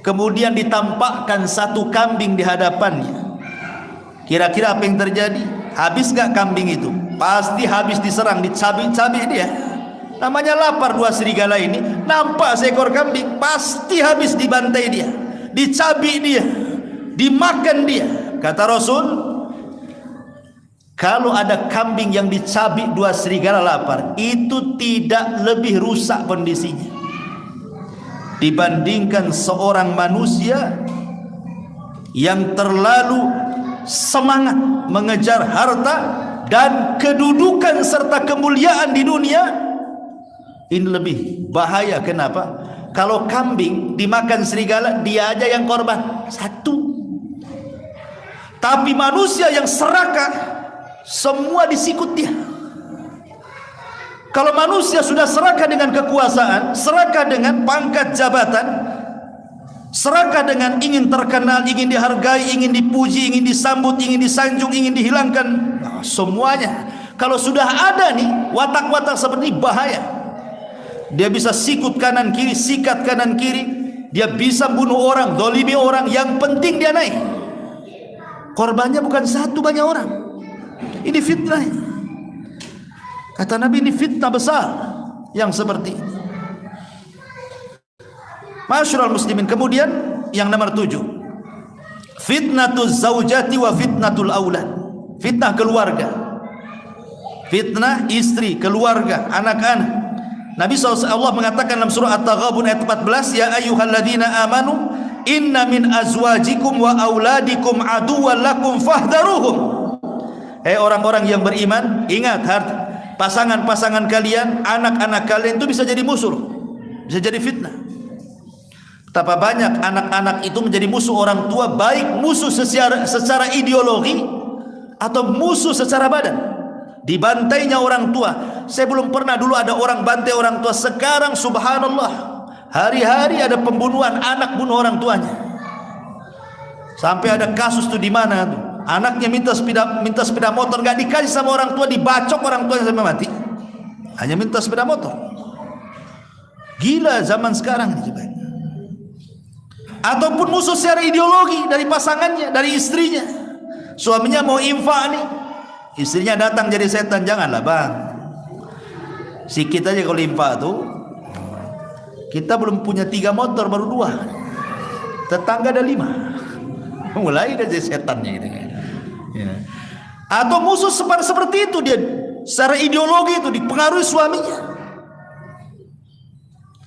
kemudian ditampakkan 1 kambing di hadapannya, kira-kira apa yang terjadi? Habis gak kambing itu? Pasti habis diserang, dicabik-cabik dia. Namanya lapar 2 serigala ini, nampak seekor kambing, pasti habis dibantai dia, dicabik dia, dimakan dia. Kata Rasul, kalau ada kambing yang dicabik 2 serigala lapar, itu tidak lebih rusak kondisinya dibandingkan seorang manusia yang terlalu semangat mengejar harta dan kedudukan serta kemuliaan di dunia. Ini lebih bahaya. Kenapa? Kalau kambing dimakan serigala, dia aja yang korban 1. Tapi manusia yang serakah, semua disikut dia. Kalau manusia sudah serakah dengan kekuasaan, serakah dengan pangkat jabatan, serakah dengan ingin terkenal, ingin dihargai, ingin dipuji, ingin disambut, ingin disanjung, ingin dihilangkan, semuanya. Kalau sudah ada nih watak-watak seperti bahaya. Dia bisa sikut kanan kiri, sikat kanan kiri, dia bisa bunuh orang, dolimi orang, yang penting dia naik. Korbannya bukan 1, banyak orang. Ini fitnah. Kata Nabi, ini fitnah besar yang seperti ini. Ma'asyiral muslimin. Kemudian yang nomor 7, fitnatul zaujati wa fitnatul aulad. Fitnah keluarga, fitnah istri, keluarga, anak-anak. Nabi SAW mengatakan dalam surah At-Taghabun ayat 14, ya ayyuhalladzina amanu inna min azwajikum wa auladikum aduwwan lakum fahdharuhum. Orang-orang yang beriman, ingat, pasangan-pasangan kalian, anak-anak kalian itu bisa jadi musuh, bisa jadi fitnah. Betapa banyak anak-anak itu menjadi musuh orang tua, baik musuh secara ideologi atau musuh secara badan. Dibantainya orang tua. Saya belum pernah dulu ada orang bantai orang tua. Sekarang subhanallah, hari-hari ada pembunuhan anak bunuh orang tuanya. Sampai ada kasus tuh di mana tuh, anaknya minta sepeda motor, gak dikasih sama orang tua, dibacok orang tuanya sampai mati. Hanya minta sepeda motor. Gila zaman sekarang ini. Ataupun musuh secara ideologi dari pasangannya, dari istrinya. Suaminya mau infak nih, istrinya datang jadi setan. Janganlah bang, sikit aja kalau infak tuh. Kita belum punya 3 motor, baru 2. Tetangga ada 5. Mulai dari setannya gitu ya. Atau musuh seperti itu, dia secara ideologi itu dipengaruhi suaminya.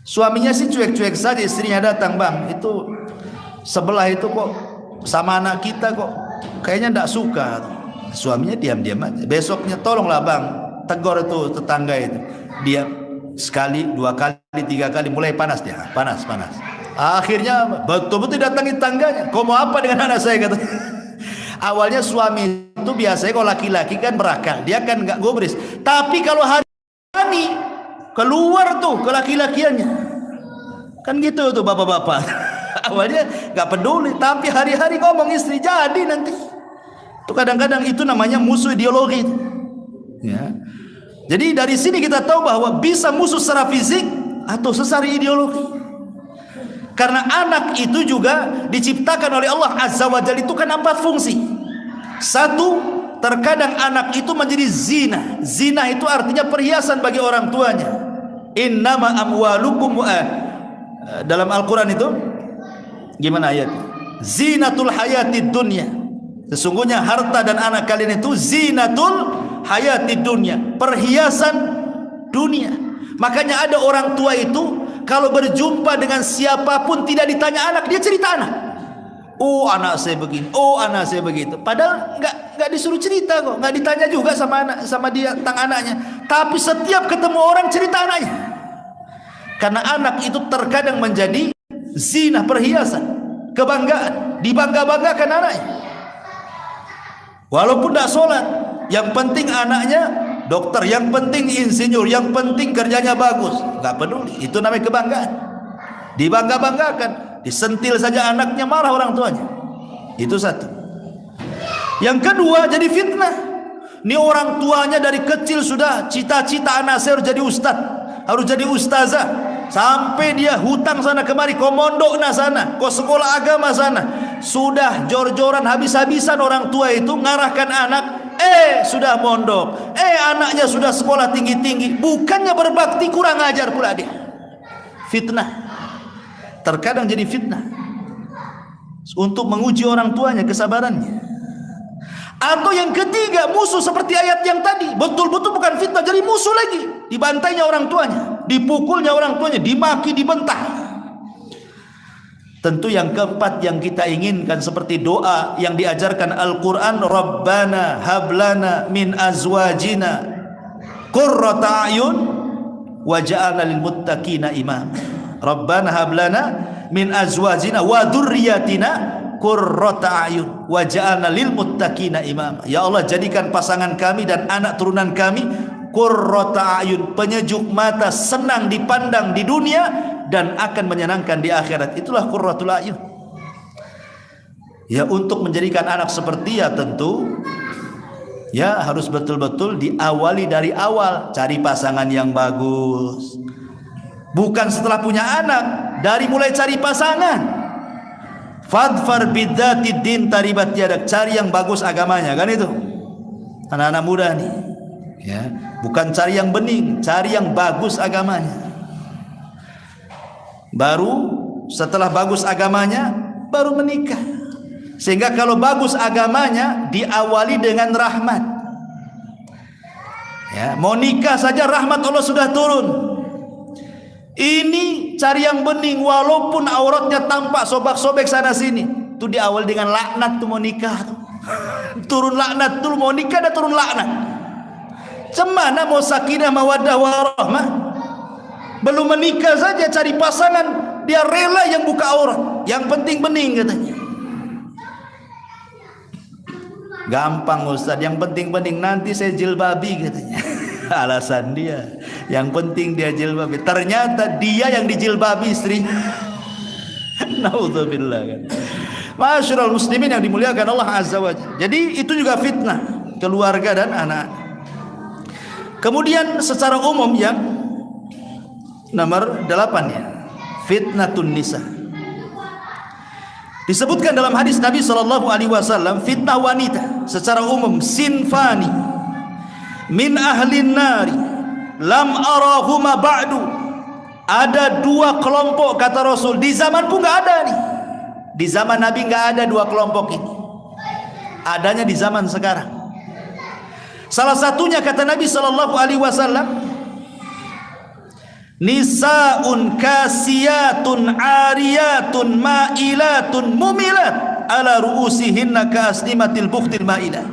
Suaminya sih cuek-cuek saja, istrinya datang, bang itu sebelah itu kok sama anak kita kok kayaknya tidak suka. Suaminya diam-diam aja. Besoknya tolonglah bang, tegur itu tetangga itu. Dia sekali, 2 kali, 3 kali, mulai panas dia, panas. Akhirnya betul-betul datangi tangganya. Kau mau apa dengan anak saya, kata. Awalnya suami itu biasanya kalau laki-laki kan berakal, dia kan nggak gubris. Tapi kalau hari keluar tuh ke laki-lakiannya, kan gitu tuh bapak-bapak. Awalnya nggak peduli, tapi hari-hari ngomong istri, jadi nanti tuh kadang-kadang itu namanya musuh ideologi ya. Jadi dari sini kita tahu bahwa bisa musuh secara fisik atau secara ideologi, karena anak itu juga diciptakan oleh Allah Azza wa Jalla, itu kan 4 fungsi. 1, terkadang anak itu menjadi zina. Zina itu artinya perhiasan bagi orang tuanya. Innama amwalukum dalam Al-Quran itu gimana ayat? Zinatul hayatid dunya. Sesungguhnya harta dan anak kalian itu zinatul hayatid dunya, perhiasan dunia. Makanya ada orang tua itu kalau berjumpa dengan siapapun tidak ditanya anak, dia cerita anak. Oh anak saya begini, oh anak saya begitu. Padahal nggak disuruh cerita kok, nggak ditanya juga sama dia tentang anaknya. Tapi setiap ketemu orang cerita anaknya. Karena anak itu terkadang menjadi zina, perhiasan, kebanggaan, dibangga-banggakan anaknya. Walaupun tidak sholat, yang penting anaknya dokter, yang penting insinyur, yang penting kerjanya bagus, nggak peduli. Itu namanya kebanggaan, dibangga-banggakan. Disentil saja anaknya marah orang tuanya. Itu 1. Yang kedua, jadi fitnah. Ini orang tuanya dari kecil sudah cita-cita anak saya harus jadi ustadz, harus jadi ustazah, sampai dia hutang sana kemari, kau mondok na sana, kau sekolah agama sana. Sudah jor-joran habis-habisan orang tua itu ngarahkan anak, sudah mondok, anaknya sudah sekolah tinggi-tinggi, bukannya berbakti, kurang ajar pula dia. Fitnah. Terkadang jadi fitnah untuk menguji orang tuanya kesabarannya. Atau yang ketiga, musuh seperti ayat yang tadi, betul-betul bukan fitnah, jadi musuh lagi. Dibantainya orang tuanya, dipukulnya orang tuanya, dimaki, dibentah. Tentu yang keempat yang kita inginkan seperti doa yang diajarkan Al-Quran, Rabbana hablana min azwajina qurrata a'yun waj'alna lil muttaqina imam. Rabbana hablana min azwajina wa dzurriyyatina qurrata a'yun waj'alna lil muttaqina imam. Ya Allah, jadikan pasangan kami dan anak turunan kami qurrata a'yun, penyejuk mata, senang dipandang di dunia dan akan menyenangkan di akhirat. Itulah qurratul a'yun. Ya, untuk menjadikan anak seperti ya tentu ya harus betul-betul diawali dari awal, cari pasangan yang bagus. Bukan setelah punya anak, dari mulai cari pasangan. Fadfar bidzatid din taribat yadak, cari yang bagus agamanya, kan itu. Anak-anak muda nih. Ya, bukan cari yang bening, cari yang bagus agamanya. Baru setelah bagus agamanya baru menikah. Sehingga kalau bagus agamanya diawali dengan rahmat. Ya, mau nikah saja rahmat Allah sudah turun. Ini cari yang bening walaupun auratnya tampak sobek-sobek sana sini. Itu diawal dengan laknat tuh mau nikah tuh. Turun laknat dulu, mau nikah ada turun laknat. Cemana mau sakinah mawaddah warahmah? Belum menikah saja cari pasangan, dia rela yang buka aurat. Yang penting bening katanya. Gampang Ustaz, yang penting bening, nanti saya jilbabi katanya. Alasan dia, yang penting dia jilbabi. Ternyata dia yang dijilbabi istrinya. Naudzubillah kan. Masyarul muslimin yang dimuliakan Allah Azza wa Jalla. Jadi itu juga fitnah keluarga dan anak. Kemudian secara umum yang nomor 8 ya, fitnatun nisa. Disebutkan dalam hadis Nabi sallallahu alaihi wasallam, fitnah wanita secara umum sinfani min ahlin nari lam arahuma ba'du. Ada 2 kelompok kata Rasul, di zamanku enggak ada nih. Di zaman Nabi enggak ada 2 kelompok ini. Adanya di zaman sekarang. Salah satunya kata Nabi sallallahu alaihi wasallam, nisaun kasiyatun ariyatun ma'ilatun mumilat ala ru'usihinna ka'asnimatil bukhtil ma'ilah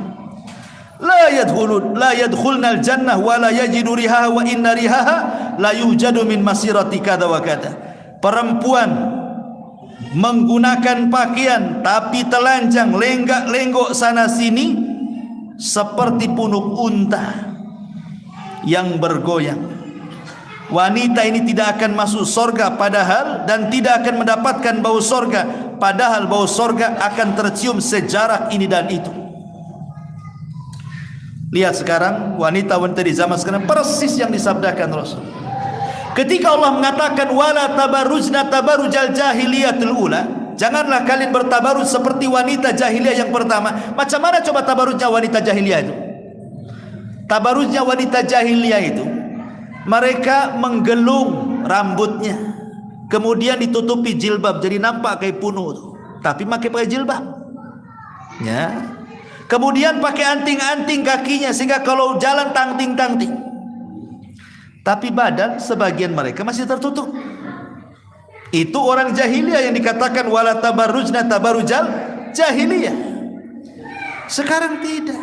la yadkhulna al-jannah wa la yajidu rihaha wa inna rihaha la yujadu min masirati kada wa kada. Perempuan menggunakan pakaian tapi telanjang, lenggak-lenggok sana sini seperti punuk unta yang bergoyang. Wanita ini tidak akan masuk surga padahal, dan tidak akan mendapatkan bau surga padahal bau surga akan tercium sejarah ini dan itu. Lihat sekarang wanita-wanita di zaman sekarang persis yang disabdakan Rasul. Ketika Allah mengatakan wala tabarrujna tabarrujal jahiliyatul ula, janganlah kalian bertabarruj seperti wanita jahiliyah yang pertama. Macam mana coba tabarrujnya wanita jahiliyah itu? Tabarrujnya wanita jahiliyah itu, mereka menggelung rambutnya, kemudian ditutupi jilbab, jadi nampak kayak punuk tuh. Tapi pakai jilbab, ya. Kemudian pakai anting-anting kakinya sehingga kalau jalan tangting-tangting. Tapi badan sebagian mereka masih tertutup. Itu orang jahiliyah yang dikatakan wala tabarrujna tabarrujal jahiliyah. Sekarang tidak.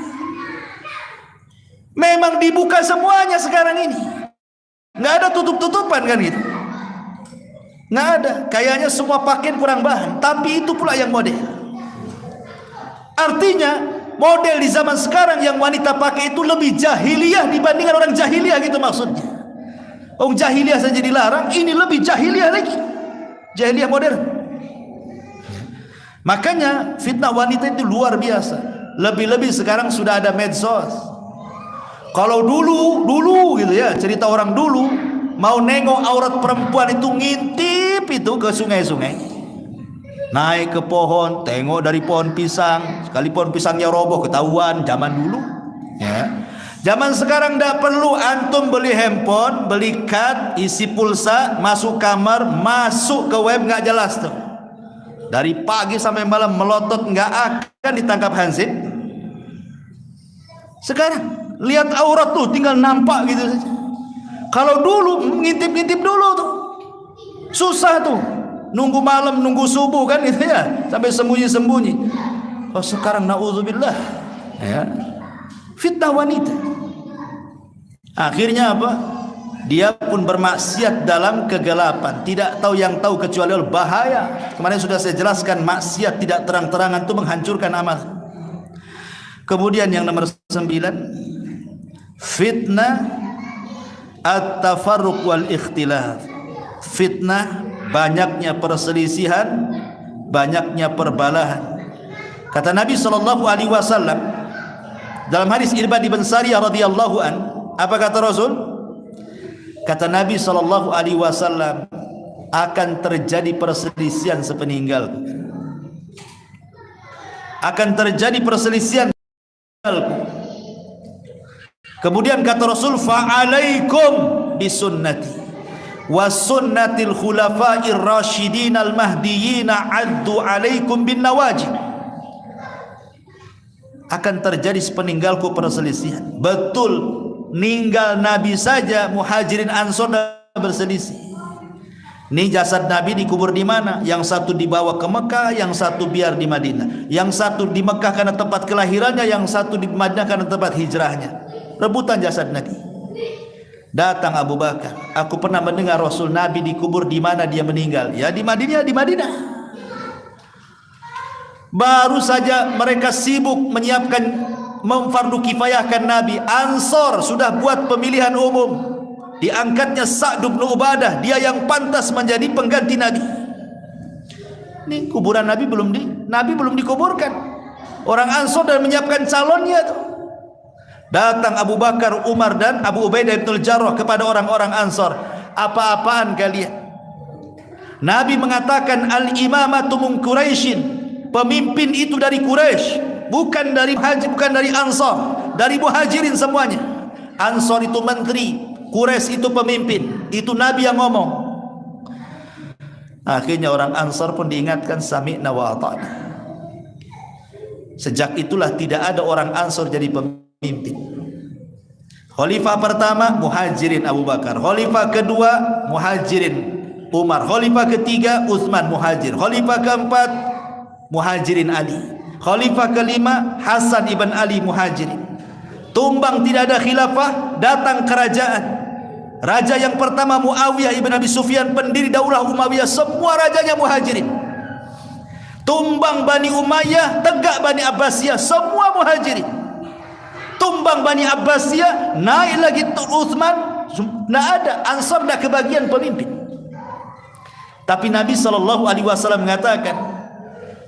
Memang dibuka semuanya sekarang ini. Nggak ada tutup-tutupan kan gitu. Nggak ada. Kayaknya semua pakaian kurang bahan. Tapi itu pula yang model. Artinya model di zaman sekarang yang wanita pakai itu lebih jahiliyah dibandingkan orang jahiliyah gitu maksudnya. Orang jahiliyah saja dilarang, ini lebih jahiliyah lagi. Jahiliyah modern. Makanya fitnah wanita itu luar biasa. Lebih-lebih sekarang sudah ada medsos. Kalau dulu gitu ya, cerita orang dulu, mau nengok aurat perempuan itu ngintip itu ke sungai-sungai. Naik ke pohon, tengok dari pohon pisang, sekali pohon pisangnya roboh ketahuan zaman dulu. Ya. Zaman sekarang tidak perlu, antum beli handphone, beli kad, isi pulsa, masuk kamar, masuk ke web nggak jelas tuh. Dari pagi sampai malam melotot nggak akan ditangkap hansip. Sekarang lihat aurat tuh tinggal nampak gitu saja. Kalau dulu ngintip-ngintip dulu tuh susah tuh, nunggu malam, nunggu subuh kan gitu ya, sampai sembunyi-sembunyi. Oh sekarang naudzubillah ya, fitnah wanita. Akhirnya apa? Dia pun bermaksiat dalam kegelapan, tidak tahu yang tahu kecuali Allah. Bahaya. Kemarin sudah saya jelaskan, maksiat tidak terang-terangan itu menghancurkan amal. Kemudian yang nomor 9, fitnah at-tafarruq wal ikhtilaf. Fitnah banyaknya perselisihan, banyaknya perbalahan. Kata Nabi sallallahu alaihi wasallam dalam hadis Irbad bin Sariyah radhiyallahu an, apa kata Rasul? Kata Nabi sallallahu alaihi wasallam, akan terjadi perselisihan sepeninggal. Akan terjadi perselisihan. Kemudian kata Rasul, fa'alaikum bisunnati wa sunnatil khulafa'ir rasyidin al mahdiyyin addu alaikum bin nawajib. Akan terjadi sepeninggalku perselisihan. Betul, ninggal Nabi saja Muhajirin Ansor berselisih. Nih jasad Nabi dikubur di mana? Yang satu dibawa ke Mekah, yang satu biar di Madinah. Yang satu di Mekah karena tempat kelahirannya, yang satu di Madinah karena tempat hijrahnya. Rebutan jasad Nabi. Datang Abu Bakar, aku pernah mendengar Rasul Nabi dikubur di mana dia meninggal? Ya di Madinah, di Madinah. Baru saja mereka sibuk menyiapkan memfardu kifayahkan Nabi. Ansor sudah buat pemilihan umum. Diangkatnya Sa'd bin Ubadah, dia yang pantas menjadi pengganti Nabi. Ini kuburan Nabi belum dikuburkan. Orang Ansor dan menyiapkan calonnya tuh. Datang Abu Bakar, Umar dan Abu Ubaidah bin Jarrah kepada orang-orang Ansor. Apa-apaan kalian? Nabi mengatakan al-imamatu min Quraisyin. Pemimpin itu dari Quraisy, bukan dari Ansor, dari Muhajirin semuanya. Ansor itu menteri, Quraisy itu pemimpin. Itu Nabi yang ngomong. Akhirnya orang Ansar pun diingatkan sami'na wa ata'na. Sejak itulah tidak ada orang Ansar jadi pemimpin. Khalifah pertama Muhajirin Abu Bakar, khalifah kedua Muhajirin Umar, khalifah ketiga Utsman Muhajir, khalifah keempat Muhajirin Ali, khalifah kelima Hasan ibn Ali Muhajirin. Tumbang tidak ada khilafah, datang kerajaan. Raja yang pertama Muawiyah ibn Abi Sufyan, pendiri daulah Umayyah, semua rajanya Muhajirin. Tumbang Bani Umayyah, tegak Bani Abbasiyah, semua Muhajirin. Tumbang Bani Abbasiyah, naik lagi Utsman, tidak ada. Ansar tidak kebagian pemimpin. Tapi Nabi SAW mengatakan,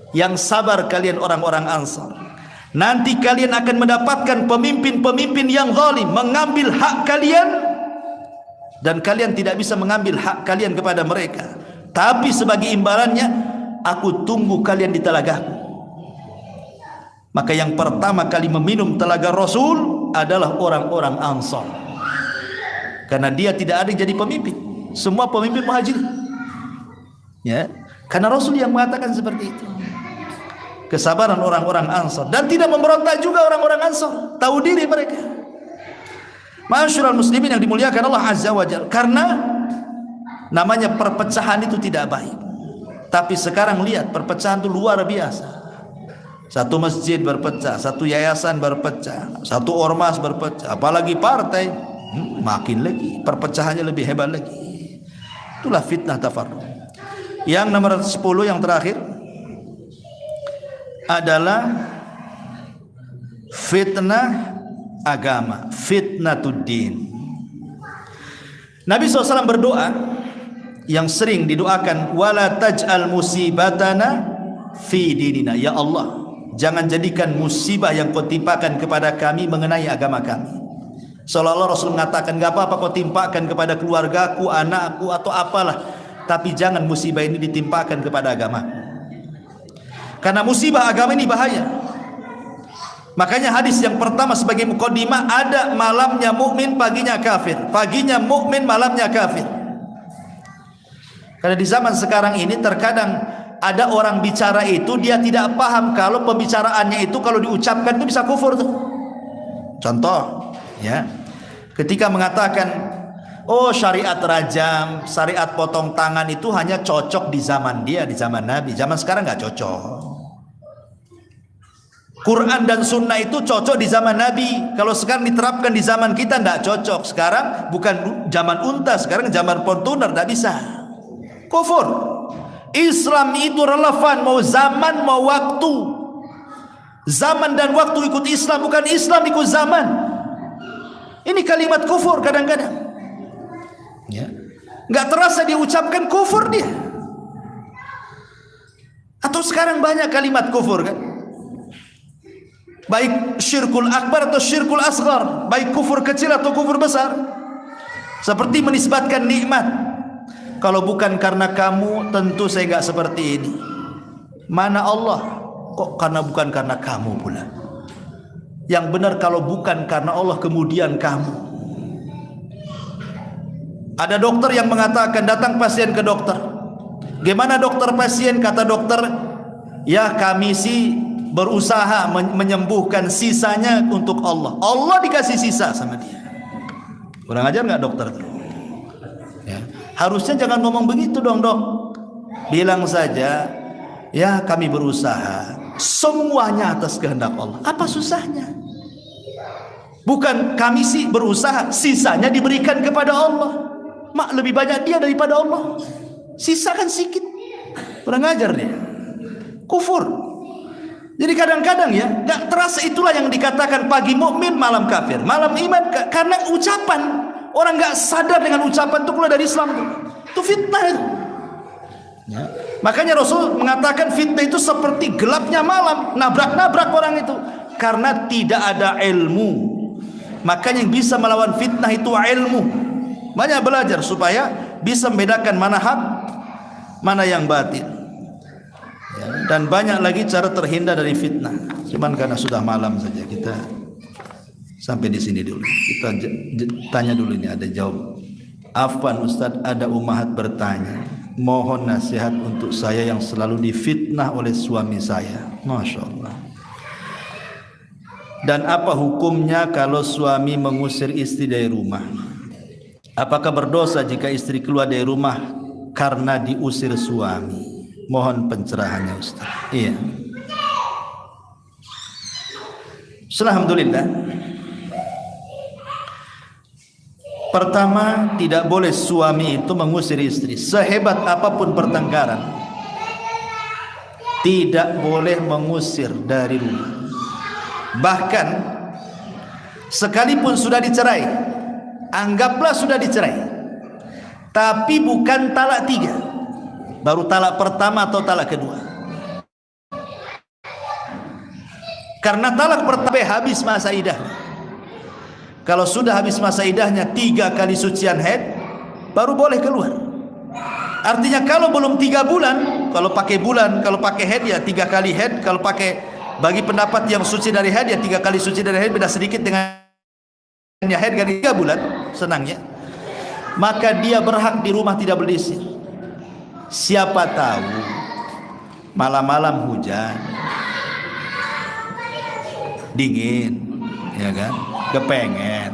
yang sabar kalian orang-orang Ansar, nanti kalian akan mendapatkan pemimpin-pemimpin yang zalim, mengambil hak kalian, dan kalian tidak bisa mengambil hak kalian kepada mereka. Tapi sebagai imbalannya, aku tunggu kalian di telagaku. Maka yang pertama kali meminum telaga Rasul adalah orang-orang Ansar, karena dia tidak ada yang jadi pemimpin, semua pemimpin Muhajirin. Ya, karena Rasul yang mengatakan seperti itu. Kesabaran orang-orang Ansar, dan tidak memberontak juga orang-orang Ansar, tahu diri mereka. Ma'asyiral muslimin yang dimuliakan Allah Azza wa Jalla, karena namanya perpecahan itu tidak baik. Tapi sekarang lihat, perpecahan itu luar biasa. Satu masjid berpecah, satu yayasan berpecah, satu ormas berpecah, apalagi partai, makin lagi perpecahannya lebih hebat lagi. Itulah fitnah tafarruq. Yang nomor 10 yang terakhir adalah fitnah agama, fitnatuddin. Nabi SAW berdoa yang sering didoakan, wala taj'al musibatana fi dinina. Ya Allah, jangan jadikan musibah yang kau timpakan kepada kami mengenai agama kami. Seolah-olah Rasul mengatakan, gak apa-apa kau timpakan kepada keluargaku, anakku atau apalah, tapi jangan musibah ini ditimpakan kepada agama. Karena musibah agama ini bahaya. Makanya hadis yang pertama sebagai mukaddimah, ada malamnya mukmin, paginya kafir. Paginya mukmin, malamnya kafir. Karena di zaman sekarang ini terkadang ada orang bicara itu dia tidak paham kalau pembicaraannya itu kalau diucapkan itu bisa kufur tuh. Contoh, ya. Ketika mengatakan, oh syariat rajam, syariat potong tangan itu hanya cocok di zaman dia, di zaman Nabi. Zaman sekarang nggak cocok. Quran dan sunnah itu cocok di zaman Nabi. Kalau sekarang diterapkan di zaman kita nggak cocok. Sekarang bukan zaman unta, sekarang zaman Fortuner, nggak bisa. Kufur. Islam itu relevan mau zaman mau waktu. Zaman dan waktu ikut Islam, bukan Islam ikut zaman. Ini kalimat kufur kadang-kadang. Ya. Nggak terasa diucapkan kufur dia. Atau sekarang banyak kalimat kufur kan? Baik syirkul akbar atau syirkul asghar, baik kufur kecil atau kufur besar. Seperti menisbatkan nikmat, kalau bukan karena kamu tentu saya enggak seperti ini. Mana Allah? Kok karena bukan karena kamu pula? Yang benar kalau bukan karena Allah kemudian kamu. Ada dokter yang mengatakan, datang pasien ke dokter. Gimana dokter pasien? Kata dokter, ya kami sih berusaha menyembuhkan, sisanya untuk Allah. Allah dikasih sisa sama dia. Kurang ajar nggak dokter? Ya. Harusnya jangan ngomong begitu dong, Dok. Bilang saja, ya kami berusaha, semuanya atas kehendak Allah. Apa susahnya? Bukan kami sih berusaha, sisanya diberikan kepada Allah. Mak, lebih banyak dia daripada Allah. Sisa kan sedikit. Kurang ajar dia. Kufur. Jadi kadang-kadang ya, gak terasa itulah yang dikatakan pagi mukmin malam kafir, malam iman, karena ucapan. Orang gak sadar dengan ucapan itu keluar dari Islam. Itu fitnah itu. Ya. Makanya Rasul mengatakan fitnah itu seperti gelapnya malam, nabrak-nabrak orang itu, karena tidak ada ilmu. Makanya yang bisa melawan fitnah itu ilmu. Banyak belajar supaya bisa membedakan mana hak, mana yang batil. Ya, dan banyak lagi cara terhindar dari fitnah. Cuman karena sudah malam saja, kita sampai di sini dulu. Kita tanya dulu, ini ada jawab. Afwan Ustadz, ada ummahat bertanya, mohon nasihat untuk saya yang selalu difitnah oleh suami saya. Masya Allah. Dan apa hukumnya kalau suami mengusir istri dari rumah? Apakah berdosa jika istri keluar dari rumah karena diusir suami? Mohon pencerahannya Ustaz. Iya. Alhamdulillah. Pertama, tidak boleh suami itu mengusir istri. Sehebat apapun pertengkaran, tidak boleh mengusir dari rumah. Bahkan sekalipun sudah dicerai, anggaplah sudah dicerai, tapi bukan talak 3, baru talak pertama atau talak kedua. Karena talak pertama habis masa idahnya. Kalau sudah habis masa idahnya 3 kali sucian haid, baru boleh keluar. Artinya kalau belum 3 bulan, kalau pakai bulan, kalau pakai haid ya 3 kali haid. Kalau pakai, bagi pendapat yang suci dari haid ya 3 kali suci dari haid, beda sedikit dengan haid kali 3 bulan, senangnya. Maka dia berhak di rumah tidak berdiisir. Siapa tahu malam-malam hujan, dingin, ya kan, kepengen,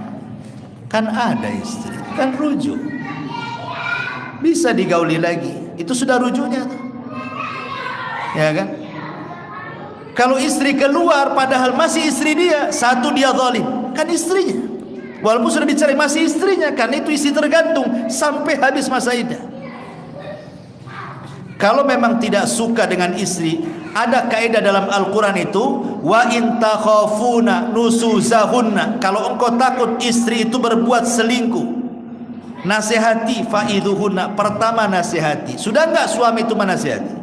kan ada istri, kan rujuk, bisa digauli lagi, itu sudah rujuknya tuh, ya kan. Kalau istri keluar padahal masih istri dia, satu dia zalim, kan istrinya, walaupun sudah dicari masih istrinya, kan itu istri tergantung sampai habis masa iddah. Kalau memang tidak suka dengan istri, ada kaidah dalam Al-Quran itu, wa in takhafuna nusuzahunna, kalau engkau takut istri itu berbuat selingkuh, nasihati fa'idhuhunna. Pertama nasihati. Sudah enggak suami itu menasihati?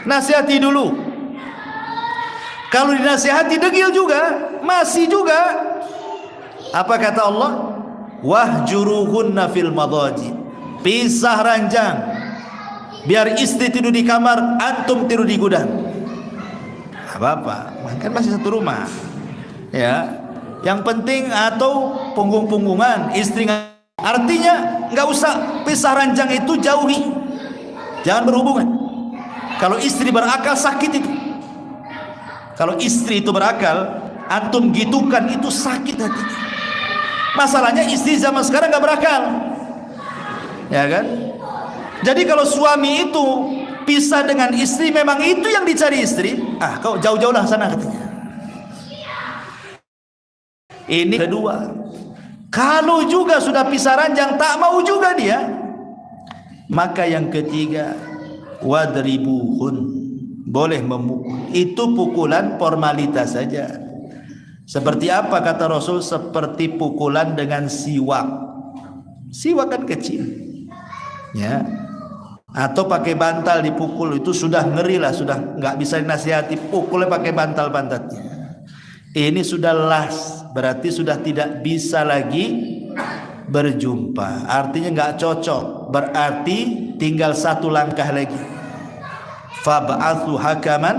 Nasihati dulu. Kalau dinasihati degil juga, masih juga, apa kata Allah? Wahjuruhunna fil madaji, pisah ranjang, biar istri tidur di kamar, antum tidur di gudang. Apa-apa, kan masih satu rumah, ya. Yang penting atau punggung-punggungan istri, artinya nggak usah pisah ranjang itu, jauhi, jangan berhubungan. Kalau istri berakal sakit itu. Kalau istri itu berakal, antum gitukan, itu sakit hatinya. Masalahnya istri zaman sekarang nggak berakal, ya kan? Jadi kalau suami itu pisah dengan istri, memang itu yang dicari istri, kau jauh-jauhlah sana katanya. Ini kedua. Kalau juga sudah pisah ranjang, tak mau juga dia, maka yang ketiga, wadribuhun, boleh memukul. Itu pukulan formalitas saja. Seperti apa kata Rasul? Seperti pukulan dengan siwak. Siwak kan kecil, ya. Atau pakai bantal dipukul, itu sudah ngeri lah, sudah nggak bisa dinasihati. Pukulnya pakai bantal pantatnya. Ini sudah las, berarti sudah tidak bisa lagi berjumpa. Artinya nggak cocok. Berarti tinggal satu langkah lagi. Fab'athu hakaman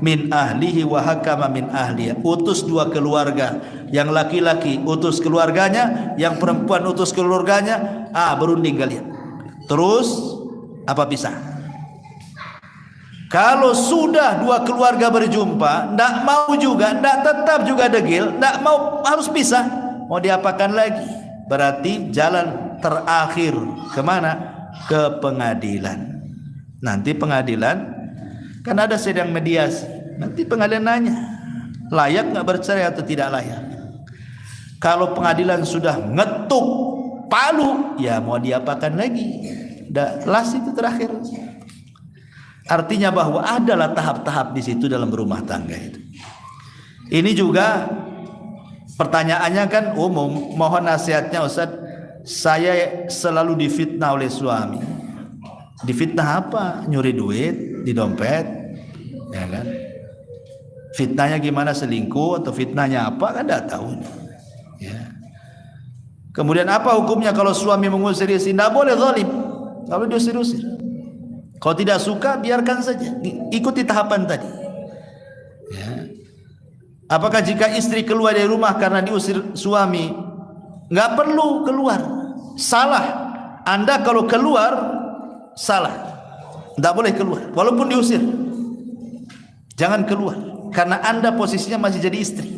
min ahlihi wa hakama min ahliya. Utus 2 keluarga, yang laki-laki utus keluarganya, yang perempuan utus keluarganya, berunding kalian. Terus apa pisah? Kalau sudah 2 keluarga berjumpa, ndak mau juga, ndak tetap juga degil, ndak mau, harus pisah, mau diapakan lagi? Berarti jalan terakhir kemana? Ke pengadilan. Nanti pengadilan kan ada sidang mediasi. Nanti pengadilan nanya, layak nggak bercerai atau tidak layak. Kalau pengadilan sudah ngetuk palu, ya mau diapakan lagi? Las itu terakhir. Artinya bahwa adalah tahap-tahap di situ dalam berumah tangga itu. Ini juga pertanyaannya kan umum. Mohon nasihatnya Ustaz. Saya selalu difitnah oleh suami. Difitnah apa? Nyuri duit di dompet, ya kan? Fitnahnya gimana, selingkuh atau fitnahnya apa kan tidak tahu. Ya. Kemudian apa hukumnya kalau suami mengusir istri? Tidak boleh zalim. Kalau diusir-usir. Kalau tidak suka biarkan saja. Ikuti tahapan tadi. Ya. Apakah jika istri keluar dari rumah karena diusir suami? Nggak perlu keluar. Salah. Anda kalau keluar salah. Tidak boleh keluar. Walaupun diusir. Jangan keluar. Karena Anda posisinya masih jadi istri.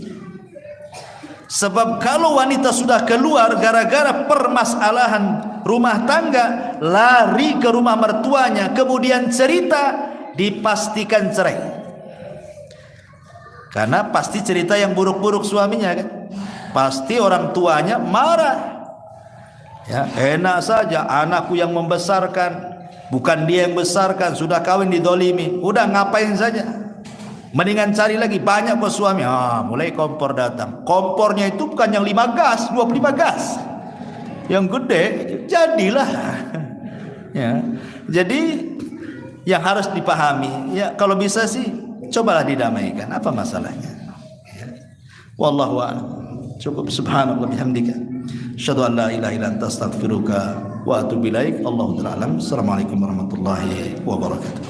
Sebab kalau wanita sudah keluar gara-gara permasalahan rumah tangga, lari ke rumah mertuanya, kemudian cerita, dipastikan cerai. Karena pasti cerita yang buruk-buruk suaminya kan. Pasti orang tuanya marah. Ya, enak saja anakku yang membesarkan, bukan dia yang besarkan, sudah kawin didolimi. Udah ngapain saja. Mendingan cari lagi, banyak kok suami. Mulai kompor datang. Kompornya itu bukan yang 5 gas, 25 gas. Yang gede, jadilah. Ya. Jadi yang harus dipahami, ya kalau bisa sih cobalah didamaikan. Apa masalahnya? Ya. Wallahu a'lam. Cukup. Subhanallah bihamdika. Asyhadu an la ilaha illa anta astaghfiruka wa atubu ilaik. Allahu ta'ala alam. Assalamualaikum warahmatullahi wabarakatuh.